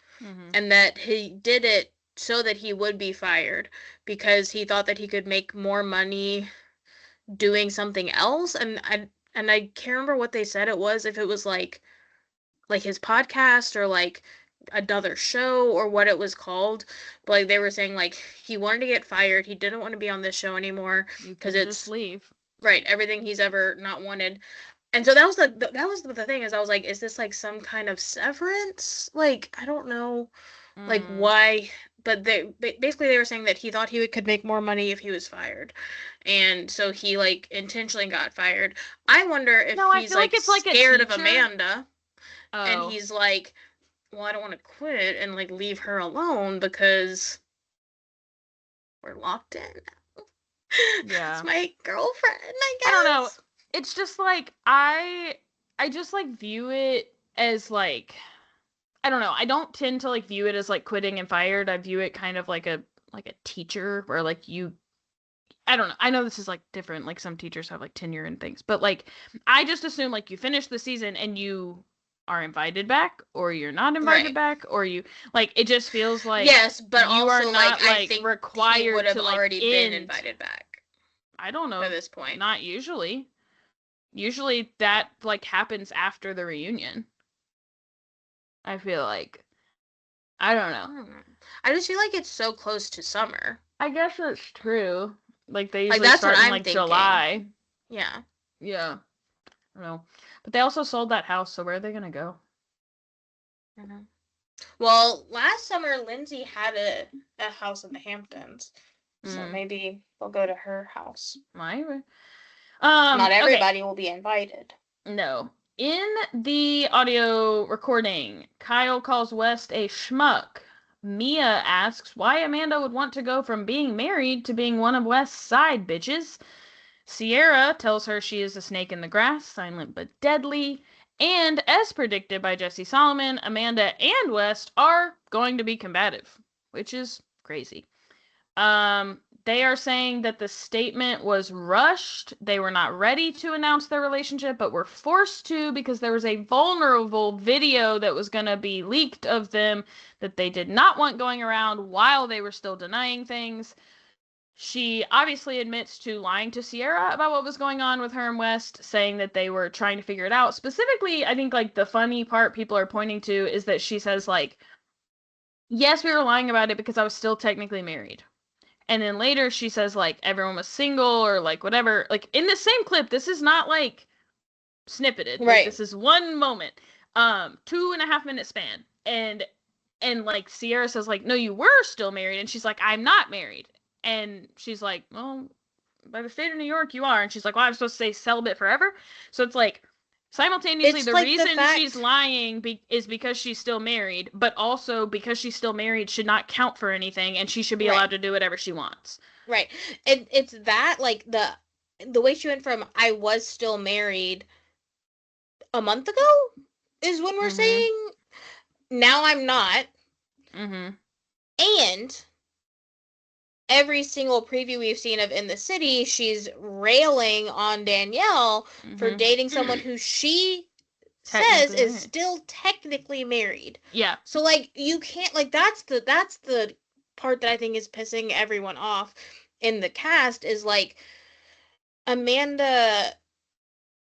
and that he did it so that he would be fired because he thought that he could make more money doing something else. And I can't remember what they said it was, if it was like his podcast or like another show or what it was called, but like they were saying like he wanted to get fired, he didn't want to be on this show anymore because it's just leave, right, everything he's ever not wanted. And so that was the thing, is I was like, is this like some kind of severance? Like I don't know like why, but basically they were saying that he thought he could make more money if he was fired, and so he like intentionally got fired. I wonder if he's like it's like scared of Amanda. And he's like, well, I don't want to quit and like leave her alone because we're locked in now. Yeah. It's my girlfriend, I guess. I don't know. It's just like I just like view it as like, I don't know. I don't tend to like view it as like quitting and fired. I view it kind of like a teacher where like I don't know. I know this is like different. Like some teachers have like tenure and things, but like I just assume like you finish the season and you are invited back, or you're not invited back, or you like it just feels like yes, but you also are not like I think required he would have to already like been invited back. I don't know at this point. Not usually. Usually that like happens after the reunion. I feel like. I don't I know. don't know. I just feel like it's so close to summer. I guess that's true. Like they Like, usually that's what start in I'm like thinking. July. Yeah. Yeah. I don't know. But they also sold that house, so where are they gonna go? Mhm. Well, last summer Lindsay had a house in the Hamptons, so Mm. maybe they'll go to her house. My Not okay. everybody will be invited. No. In the audio recording, Kyle calls West a schmuck. Mia asks why Amanda would want to go from being married to being one of West's side bitches. Sierra tells her she is a snake in the grass, silent but deadly. And as predicted by Jesse Solomon, Amanda and West are going to be combative, which is crazy. They are saying that the statement was rushed. They were not ready to announce their relationship, but were forced to because there was a vulnerable video that was going to be leaked of them that they did not want going around while they were still denying things. She obviously admits to lying to Sierra about what was going on with her and West, saying that they were trying to figure it out. Specifically, I think like the funny part people are pointing to is that she says like, yes, we were lying about it because I was still technically married. And then later she says like everyone was single or like whatever. Like in the same clip, this is not like snippeted. Like Right. this is one moment. 2.5 minute span. And like Sierra says like, no, you were still married. And she's like, I'm not married. And she's like, well, by the state of New York, you are. And she's like, well, I'm supposed to say celibate forever. So it's like simultaneously It's the like the reason fact- she's lying is because she's still married, but also because she's still married should not count for anything, and she should be Right. allowed to do whatever she wants. Right. It's that like the way she went from I was still married a month ago is when we're Mhm. saying now I'm not. Mm-hmm. And every single preview we've seen of In the City, she's railing on Danielle for dating someone who she says Technically is married. still technically married. Yeah. So like you can't like that's the part that I think is pissing everyone off in the cast is like Amanda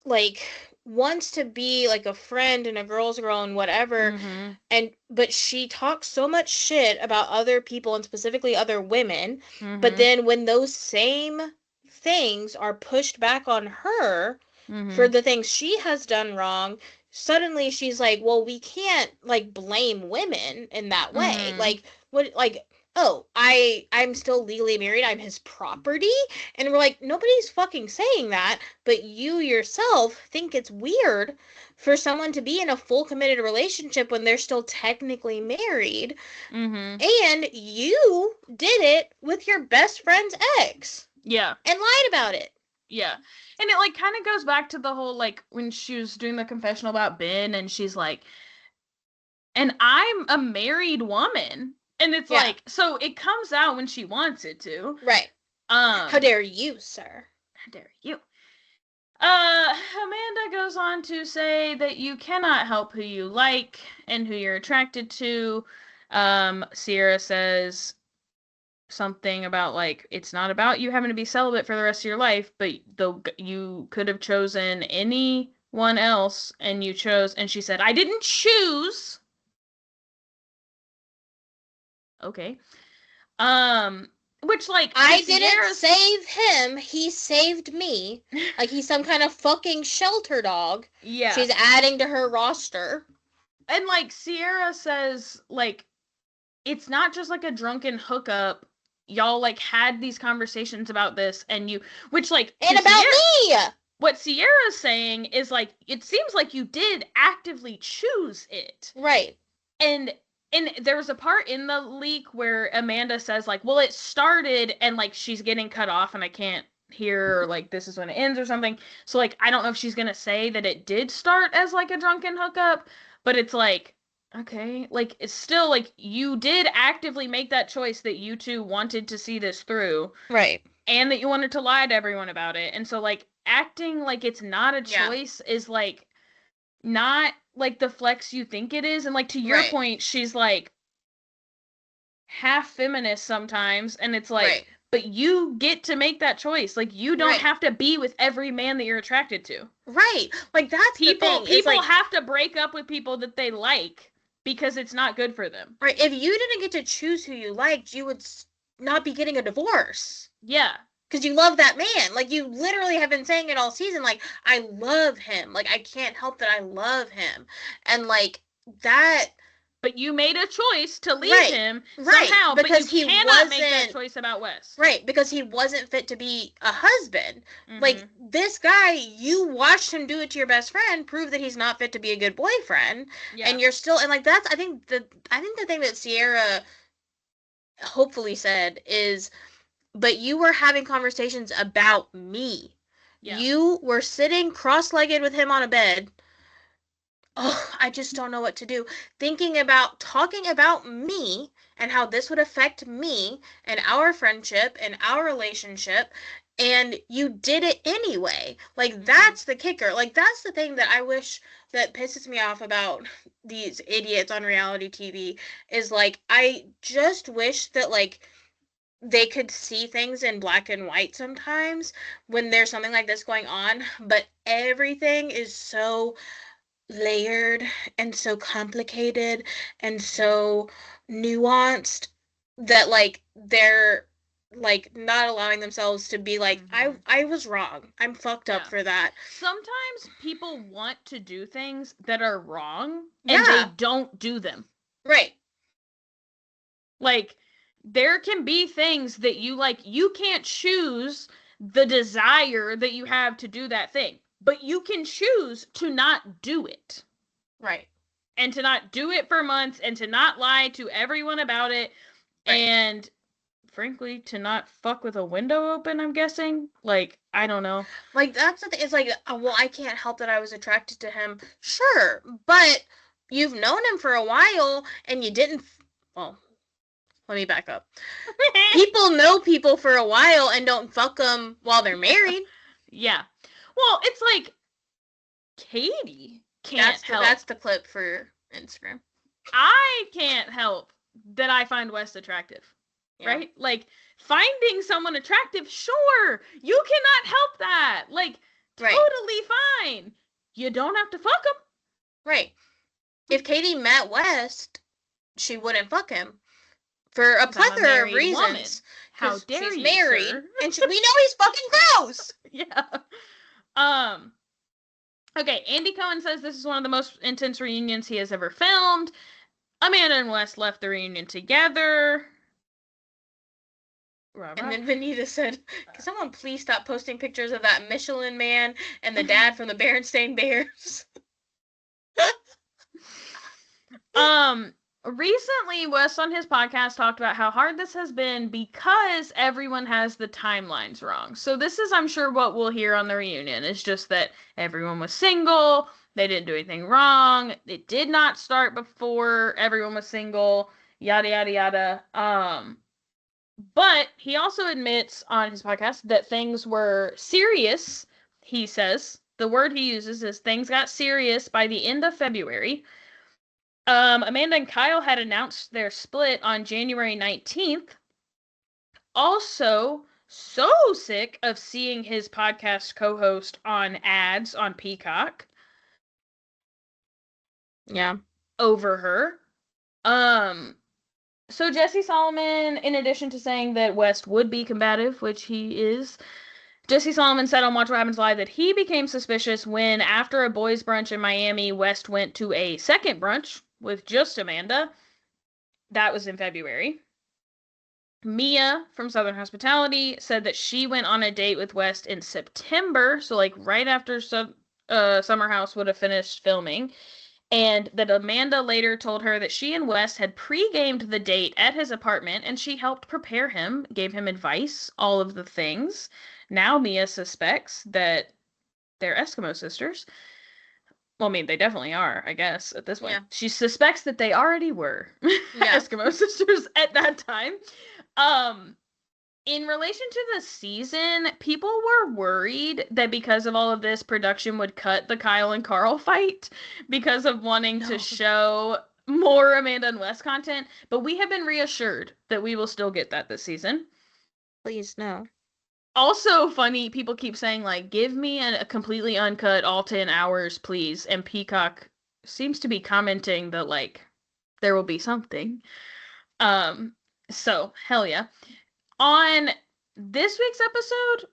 like wants to be like a friend and a girl's girl and whatever Mm-hmm. but she talks so much shit about other people and specifically other women Mm-hmm. but then when those same things are pushed back on her Mm-hmm. for the things she has done wrong, suddenly she's like, well, we can't like blame women in that way. Mhm. Like what like oh, I'm still legally married, I'm his property? And we're like, nobody's fucking saying that, but you yourself think it's weird for someone to be in a full committed relationship when they're still technically married. Mm-hmm. And you did it with your best friend's ex Yeah. and lied about it. Yeah. And it like kind of goes back to the whole like when she was doing the confessional about Ben and she's like, and I'm a married woman. And it's Yeah. like, so it comes out when she wants it to. Right. How dare you, sir? How dare you? Amanda goes on to say that you cannot help who you like and who you're attracted to. Sierra says something about like it's not about you having to be celibate for the rest of your life, but you could have chosen anyone else and you chose, and she said, I didn't choose. Okay. Which like I to didn't Sierra's- save him, he saved me. Like he's some kind of fucking shelter dog. Yeah. She's adding to her roster. And like Sierra says, like, it's not just like a drunken hookup. Y'all like had these conversations about this, and you, which like, And to about Sierra- me! What Sierra's saying is like, it seems like you did actively choose it. Right. And there's a part in the leak where Amanda says like, well, it started and like she's getting cut off and I can't hear, or like this is when it ends or something. So like I don't know if she's gonna say that it did start as like a drunken hookup, but it's like, okay, like it's still like you did actively make that choice that you two wanted to see this through. Right. And that you wanted to lie to everyone about it. And so like acting like it's not a Yeah. choice is like not like the flex you think it is. And like to your Right. point, she's like half feminist sometimes, and it's like, Right. but you get to make that choice. Like, you don't Right. have to be with every man that you're attracted to. Right. Like, that's People the thing. It's like, have to break up with people that they like because it's not good for them. right, if you didn't get to choose who you liked, you would not be getting a divorce. Yeah. Because you love that man. Like, you literally have been saying it all season. Like, I love him. Like, I can't help that I love him. And, like, that... But you made a choice to leave Right, him right, somehow, because but you he cannot make that wasn't- choice about Wes. Right, because he wasn't fit to be a husband. Mhm. Like, this guy, you watched him do it to your best friend, prove that he's not fit to be a good boyfriend, yeah. and you're still... And, like, that's... I think the thing that Sierra hopefully said is... But you were having conversations about me. Yeah. You were sitting cross-legged with him on a bed. Oh, I just don't know what to do. Talking about me and how this would affect me and our friendship and our relationship, and you did it anyway. Like, that's the kicker. Like, that's the thing that I wish that pisses me off about these idiots on reality TV is, like, I just wish that, like, they could see things in black and white sometimes when there's something like this going on, but everything is so layered and so complicated and so nuanced that, like, they're, like, not allowing themselves to be like, I was wrong. I'm fucked up for that. Sometimes people want to do things that are wrong and Yeah. they don't do them. Right. Like, there can be things that you can't choose the desire that you have to do that thing, but you can choose to not do it. Right. And to not do it for months and to not lie to everyone about it. Right. And frankly, to not fuck with a window open, I'm guessing. Like, I don't know. Like, that's the thing. It's like, well, I can't help that I was attracted to him. Sure, but you've known him for a while and you didn't... Well, let me back up. People know people for a while and don't fuck them while they're married. Yeah. Well, it's like Katie can't help. That's the clip for Instagram. I can't help that I find Wes attractive. Yeah. Right? Like, finding someone attractive, sure. You cannot help that. Like, Right. totally fine. You don't have to fuck him. Right. If Katie met West, she wouldn't fuck him. For a 'Cause I'm a plethora of married reasons. woman. How 'Cause dare she's you, married, sir? and we know he's fucking gross. Yeah. Okay, Andy Cohen says this is one of the most intense reunions he has ever filmed. Amanda and Wes left the reunion together. And then Vanita said, "Can someone please stop posting pictures of that Michelin man and the dad from the Berenstain Bears?" Recently, Wes on his podcast talked about how hard this has been because everyone has the timelines wrong. So this is, I'm sure, what we'll hear on the reunion. It's just that everyone was single. They didn't do anything wrong. It did not start before everyone was single. Yada, yada, yada. But he also admits on his podcast that things were serious. He says, the word he uses is things got serious by the end of February. Amanda and Kyle had announced their split on January 19th. Also, so sick of seeing his podcast co-host on ads on Peacock. Yeah. Over her. So Jesse Solomon, in addition to saying that West would be combative, which he is, Jesse Solomon said on Watch What Happens Live that he became suspicious when, after a boys' brunch in Miami, West went to a second brunch with just Amanda. That was in February. Mia from Southern Hospitality said that she went on a date with West in September, so like right after Summer House would have finished filming, and that Amanda later told her that she and West had pre-gamed the date at his apartment and she helped prepare him, gave him advice, all of the things. Now Mia suspects that they're Eskimo sisters. Well, I mean, they definitely are, I guess, at this point. Yeah. She suspects that they already were Yeah. Eskimo sisters at that time. In relation to the season, people were worried that because of all of this, production would cut the Kyle and Carl fight because of wanting to show more Amanda and Wes content. But we have been reassured that we will still get that this season. Please, no. Also funny, people keep saying, like, give me a completely uncut all 10 hours, please. And Peacock seems to be commenting that, like, there will be something. So, hell yeah. On this week's episode,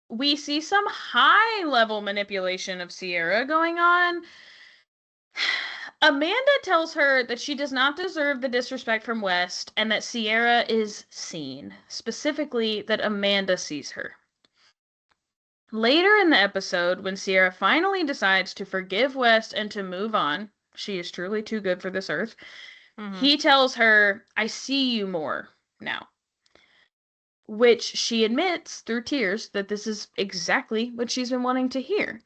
we see some high-level manipulation of Sierra going on. Amanda tells her that she does not deserve the disrespect from West and that Sierra is seen. Specifically, that Amanda sees her. Later in the episode, when Sierra finally decides to forgive West and to move on, she is truly too good for this earth, he tells her, I see you more now. Which she admits through tears that this is exactly what she's been wanting to hear.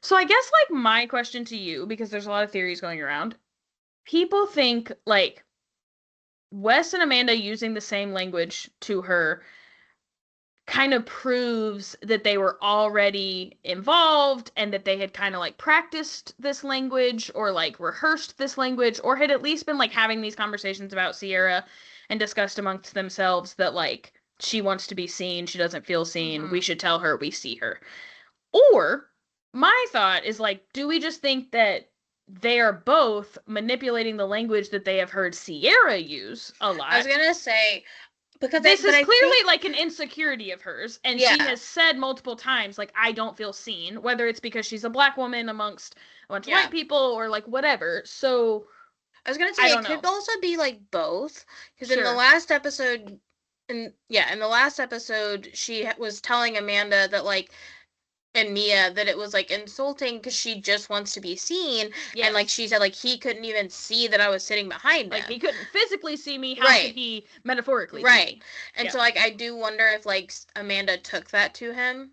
So I guess, like, my question to you, because there's a lot of theories going around, people think, like, Wes and Amanda using the same language to her kind of proves that they were already involved and that they had kind of, like, practiced this language or, like, rehearsed this language or had at least been, like, having these conversations about Sierra and discussed amongst themselves that, like, she wants to be seen, she doesn't feel seen, we should tell her we see her. Or my thought is, like, do we just think that they are both manipulating the language that they have heard Sierra use a lot? I was gonna say, because this is clearly like an insecurity of hers, and she has said multiple times, like, I don't feel seen, whether it's because she's a Black woman amongst a bunch of white people or, like, whatever. So I was gonna say it could also be, like, both, because in the last episode, in the last episode, she was telling Amanda that, like, and Mia, that it was, like, insulting because she just wants to be seen, and, like, she said, like, he couldn't even see that I was sitting behind him. Like, he couldn't physically see me, how could he metaphorically see me? And so, like, I do wonder if, like, Amanda took that to him,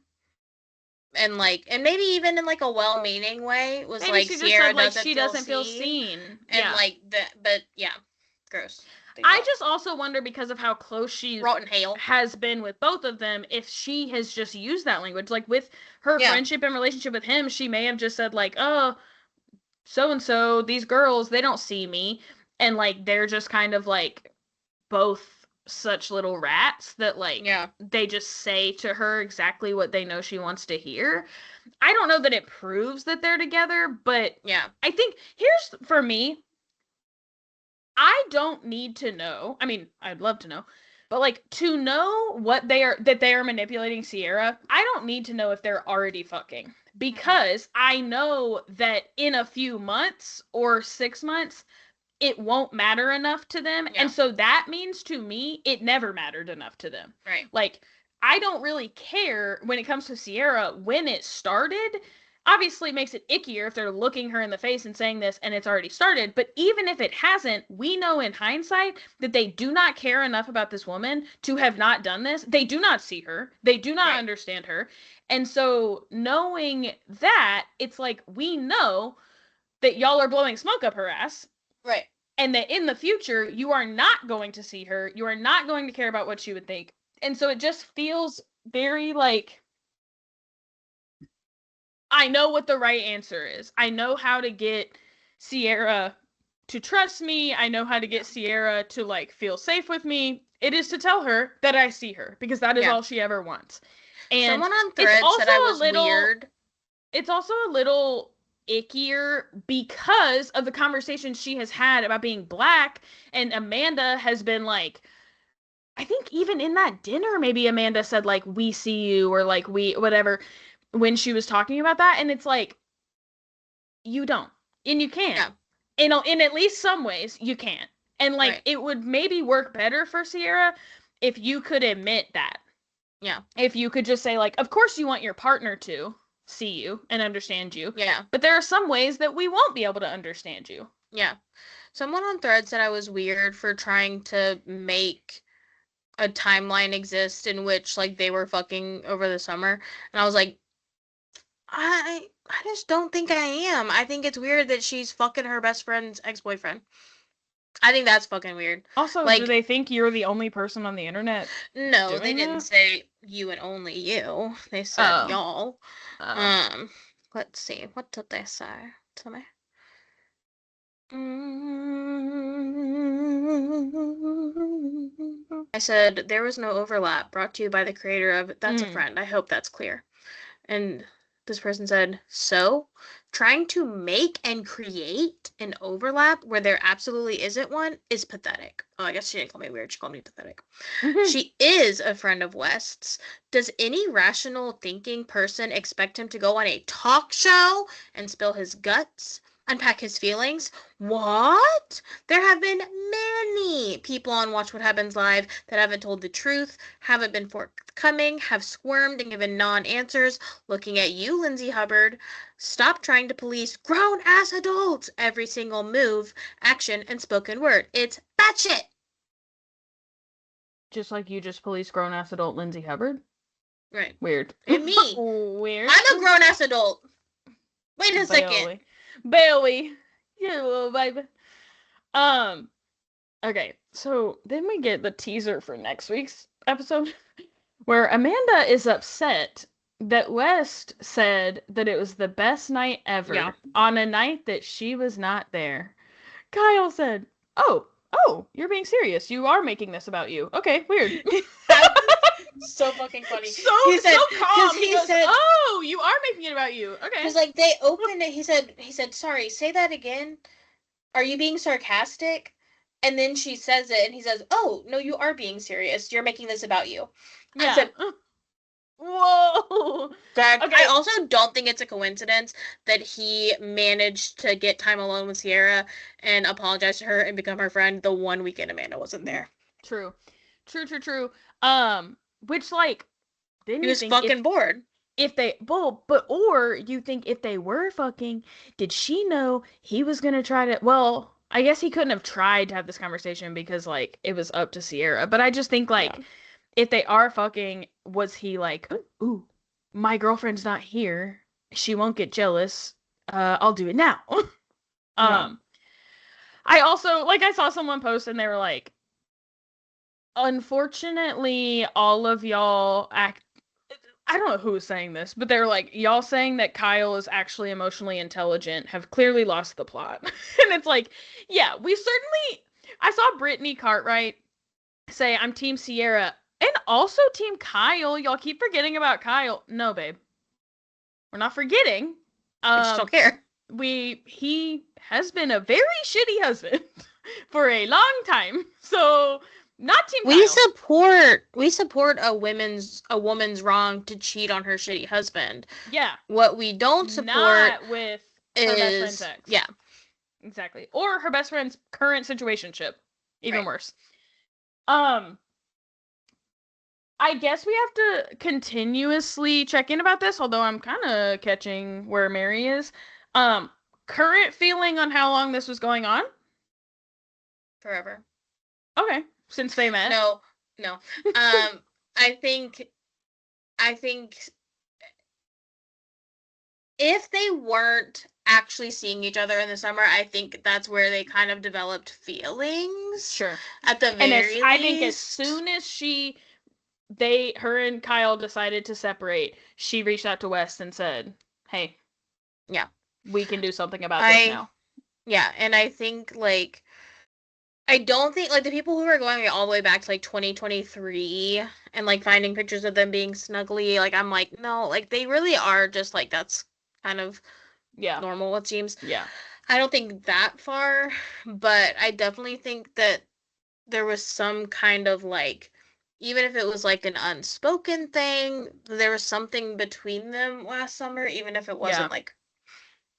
and, like, and maybe even in, like, a well-meaning way, was maybe like, Sierra said, like, she doesn't feel seen. And, like, but, yeah, gross. I just also wonder, because of how close she Rotten Hale has been with both of them, if she has just used that language. Like, with her friendship and relationship with him, she may have just said, like, oh, so-and-so, these girls, they don't see me. And, like, they're just kind of, like, both such little rats that, like, they just say to her exactly what they know she wants to hear. I don't know that it proves that they're together, but I think, here's, for me, I don't need to know. I mean, I'd love to know. But, like, to know what that they are manipulating Sierra, I don't need to know if they're already fucking. Because I know that in a few months or 6 months, it won't matter enough to them. And so that means, to me, it never mattered enough to them. Right. Like, I don't really care when it comes to Sierra when it started. Obviously, it makes it ickier if they're looking her in the face and saying this and it's already started. But even if it hasn't, we know in hindsight that they do not care enough about this woman to have not done this. They do not see her. They do not understand her. And so knowing that, it's like, we know that y'all are blowing smoke up her ass. Right. And that in the future, you are not going to see her. You are not going to care about what she would think. And so it just feels very, like, I know what the right answer is. I know how to get Sierra to trust me. I know how to get Sierra to, like, feel safe with me. It is to tell her that I see her, because that is all she ever wants. And someone on Threads said I was weird. It's also a little ickier because of the conversations she has had about being Black, and Amanda has been like, I think even in that dinner, maybe Amanda said, like, we see you, or, like, we, whatever, when she was talking about that. And it's like, you don't, and you can't. You know, in at least some ways, you can't. And, like, it would maybe work better for Sierra if you could admit that. Yeah. If you could just say, like, of course you want your partner to see you and understand you. Yeah. But there are some ways that we won't be able to understand you. Yeah. Someone on Threads said I was weird for trying to make a timeline exist in which, like, they were fucking over the summer. And I was like, I just don't think I am. I think it's weird that she's fucking her best friend's ex-boyfriend. I think that's fucking weird. Also, like, do they think you're the only person on the internet? No, they didn't say you and only you. They said y'all. Let's see. What did they say to me? I said there was no overlap. Brought to you by the creator of That's a Mm. Friend. I hope that's clear. And this person said, so trying to make and create an overlap where there absolutely isn't one is pathetic. Oh, I guess she didn't call me weird. She called me pathetic. She is a friend of West's. Does any rational thinking person expect him to go on a talk show and spill his guts, unpack his feelings? What? There have been many people on Watch What Happens Live that haven't told the truth, haven't been forthcoming, have squirmed and given non-answers. Looking at you, Lindsay Hubbard. Stop trying to police grown-ass adults. Every single move, action, and spoken word. It's batshit. Just like you just police grown-ass adult Lindsay Hubbard? Right. Weird. And me. Weird. I'm a grown-ass adult. Wait a second. Bailey. You little baby. Okay, so then we get the teaser for next week's episode where Amanda is upset that West said that it was the best night ever Yeah. on a night that she was not there. Kyle said, oh, you're being serious. You are making this about you. Okay, weird. So fucking funny. So He said- calm. 'cause He he goes, said- oh, you are making it about you. Okay. Because like they opened it, he said, sorry, say that again. Are you being sarcastic? And then she says it, and he says, oh no, you are being serious. You're making this about you. Yeah. I said, whoa. That, Okay. I also don't think it's a coincidence that he managed to get time alone with Sierra and apologize to her and become her friend the one weekend Amanda wasn't there. True. Which like then He you was think fucking bored. if they or you think if they were fucking, did she know he was gonna try to? Well, I guess he couldn't have tried to have this conversation because like it was up to Sierra. But I just think like if they are fucking, was he like, ooh, my girlfriend's not here, she won't get jealous. I'll do it now. Yeah. I also like I saw someone post and they were like, unfortunately, all of y'all act. I don't know who was saying this, but they were like, y'all saying that Kyle is actually emotionally intelligent have clearly lost the plot. And it's like, yeah, we certainly. I saw Brittany Cartwright say, I'm Team Sierra and also Team Kyle. Y'all keep forgetting about Kyle. No, babe. We're not forgetting. I just don't care. He has been a very shitty husband for a long time. So not Team Kyle. We support a woman's wrong to cheat on her shitty husband. Yeah. What we don't support Not with her best is friend's ex. yeah. Exactly. Or her best friend's current situationship. Even Right. worse. I guess we have to continuously check in about this, although I'm kind of catching where Mary is. Current feeling on how long this was going on? Forever. Okay. Since they met? No. I think if they weren't actually seeing each other in the summer, I think that's where they kind of developed feelings. Sure. At the And very least. I think as soon as her and Kyle decided to separate, she reached out to West and said, hey. Yeah. We can do something about this now. Yeah, and I think, like, I don't think, like, the people who are going all the way back to, like, 2023 and, like, finding pictures of them being snuggly, like, I'm like, no, like, they really are just, like, that's kind of normal, it seems. Yeah. I don't think that far, but I definitely think that there was some kind of, like, even if it was, like, an unspoken thing, there was something between them last summer, even if it wasn't, like,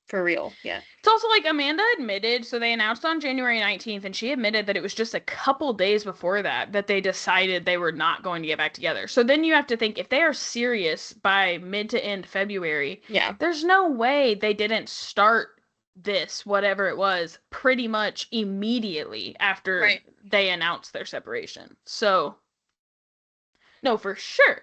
for real. Yeah. It's also like Amanda admitted, so they announced on January 19th, and she admitted that it was just a couple days before that they decided they were not going to get back together. So then you have to think, if they are serious by mid to end February, there's no way they didn't start this, whatever it was, pretty much immediately after they announced their separation. So, no, for sure.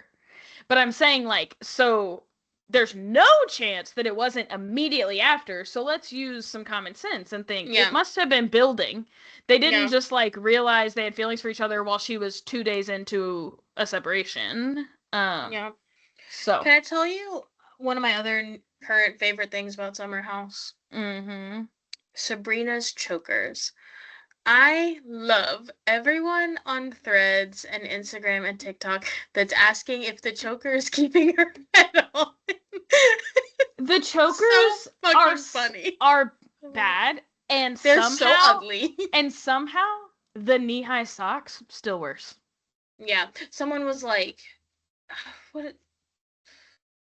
But I'm saying, like, so there's no chance that it wasn't immediately after, so let's use some common sense and think it must have been building. They didn't just, like, realize they had feelings for each other while she was 2 days into a separation. So. Can I tell you one of my other current favorite things about Summer House? Mm-hmm. Sabrina's chokers. I love everyone on Threads and Instagram and TikTok that's asking if the choker is keeping her head on. The chokers So fucking are funny. are bad, and They're somehow so ugly. and somehow the knee-high socks still worse. Yeah, someone was like, what?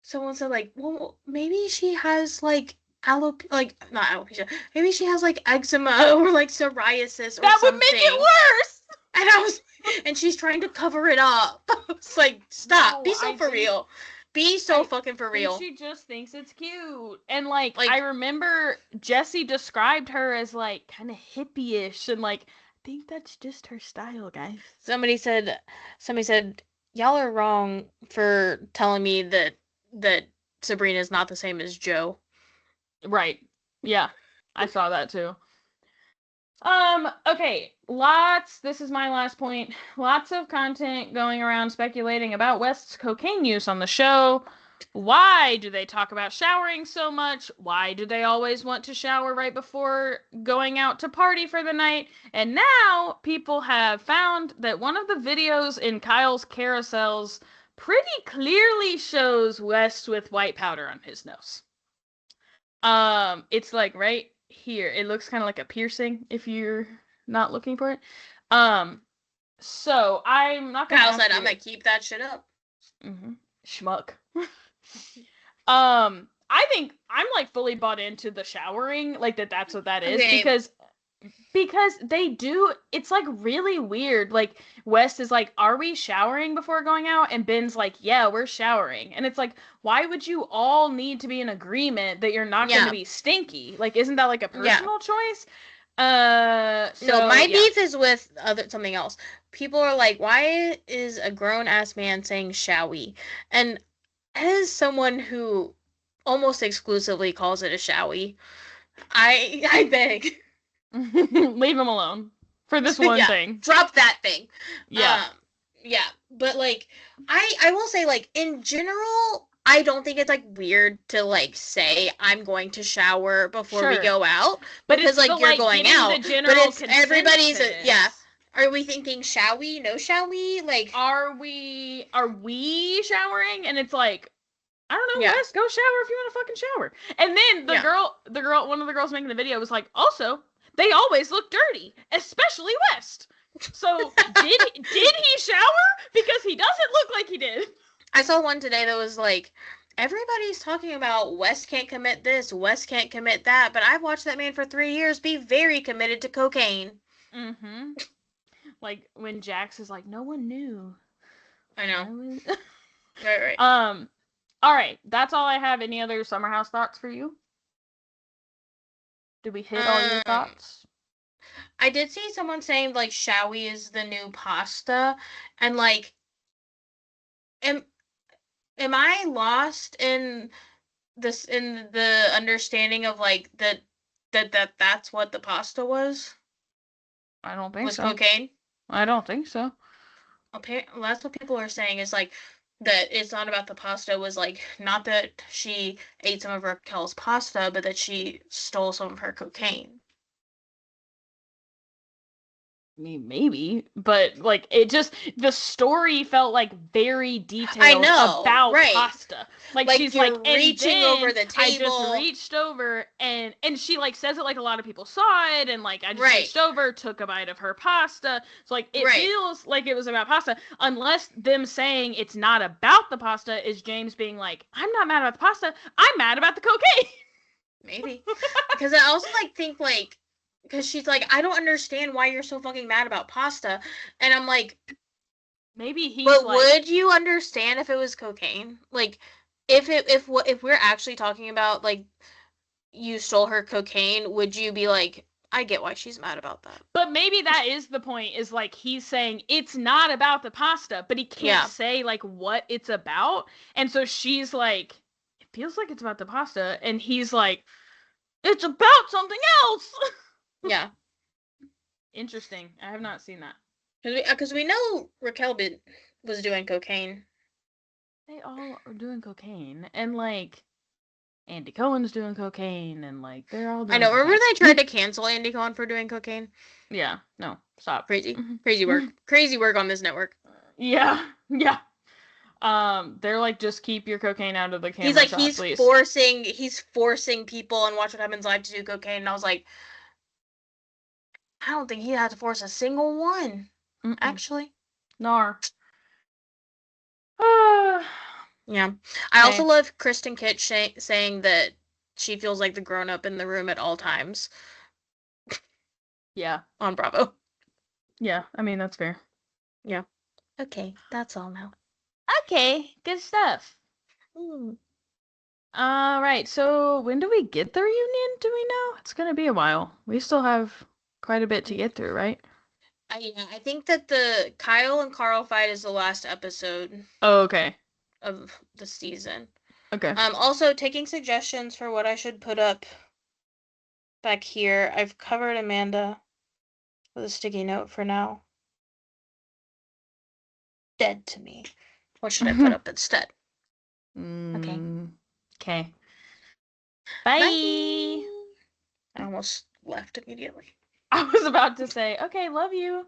Someone said like, well, maybe she has like not alopecia. Maybe she has like eczema or like psoriasis or That something. would make it worse. And I was, and she's trying to cover it up. It's like, stop. No, Be so I for think- real. Be so I fucking for think real. she just thinks it's cute. And like Like- I remember Jessie described her as like kind of hippie-ish, and like I think that's just her style, guys. Somebody said, y'all are wrong for telling me that Sabrina's not the same as Joe. Right. Yeah. I saw that too. Okay, this is my last point. Lots of content going around speculating about West's cocaine use on the show. Why do they talk about showering so much? Why do they always want to shower right before going out to party for the night? And now people have found that one of the videos in Kyle's carousels pretty clearly shows West with white powder on his nose. It's like right here. It looks kind of like a piercing if you're not looking for it. So I'm not gonna. Kyle said, I'm gonna keep that shit up. Schmuck. I think I'm like fully bought into the showering, like that's what that is, Okay. because they do. It's like really weird. Like West is like, "Are we showering before going out?" And Ben's like, "Yeah, we're showering." And it's like, why would you all need to be in agreement that you're not going Yeah. to be stinky? Like, isn't that like a Yeah. personal choice? No, my yeah. beef is with something else. People are like, why is a grown ass man saying "shall we?" And as someone who almost exclusively calls it a "shall we," I beg, Leave him alone for this one Yeah. thing. drop that thing. Yeah. Yeah. But like, I will say, like, in general, I don't think it's like weird to like say I'm going to shower before we Sure. go out. But because, it's like, the, you're going getting out, The general but it's everybody's consensus. yeah. Are we thinking shall we? No, shall we? Like, Are we showering? And it's like, I don't know, Yeah. Wes, go shower if you want to fucking shower. And then the Yeah. girl, one of the girls making the video was like, also, they always look dirty, especially West. So did he shower? Because he doesn't look like he did. I saw one today that was like, everybody's talking about West can't commit this, West can't commit that, but I've watched that man for 3 years be very committed to cocaine. Mm-hmm. Like when Jax is like, no one knew. I know. was- Right. All right, that's all I have. Any other Summer House thoughts for you? Did we hit all your thoughts? I did see someone saying like Shawi is the new pasta, and like, am I lost in the understanding of like that's what the pasta was I don't think with so. cocaine? I don't think so. Apparently, that's what people are saying is like that it's not about the pasta, was like not that she ate some of Raquel's pasta, but that she stole some of her cocaine. I mean, maybe, but like it just the story felt like very detailed about right. pasta. Like she's you're like, and reaching then over the I just table. reached over and she like says it like a lot of people saw it, and like I just Right. reached over, took a bite of her pasta. So like it Right. feels like it was about pasta, unless them saying it's not about the pasta is James being like, I'm not mad about the pasta, I'm mad about the cocaine. Maybe. Because I also like think like, because she's like, I don't understand why you're so fucking mad about pasta, and I'm like, Maybe he's but like, would you understand if it was cocaine? Like, if we're actually talking about like you stole her cocaine, would you be like, I get why she's mad about that? but maybe that is the point, is like he's saying it's not about the pasta, but he can't Yeah. say like what it's about. And so she's like, it feels like it's about the pasta. And he's like, it's about something else. Yeah, Interesting. I have not seen that. because we know Raquel was doing cocaine. They all are doing cocaine. And like, Andy Cohen's doing cocaine, and like they're all doing I know. Remember cocaine. they tried to cancel Andy Cohen for doing cocaine? Yeah, no, stop. Crazy. Crazy work. Crazy work on this network. Yeah, yeah. They're like, just keep your cocaine out of the camera He's like, shot, please. he's forcing people on Watch What Happens Live to do cocaine, and I was like, I don't think he had to force a single one, Mm-mm. actually. Nar. Yeah. I also Okay. love Kristen Kitt saying that she feels like the grown up in the room at all times Yeah, on Bravo. yeah. I mean, that's fair. Yeah. Okay, that's all now. Okay, good stuff. All right. So when do we get the reunion? Do we know? It's gonna be a while. We still have quite a bit to get through, right? I think that the Kyle and Carl fight is the last episode Oh, okay. of the season. Okay. Also taking suggestions for what I should put up back here. I've covered Amanda with a sticky note for now. Dead to me. What should I put up instead? Okay. Bye. Bye. I almost left immediately. I was about to say, okay, love you.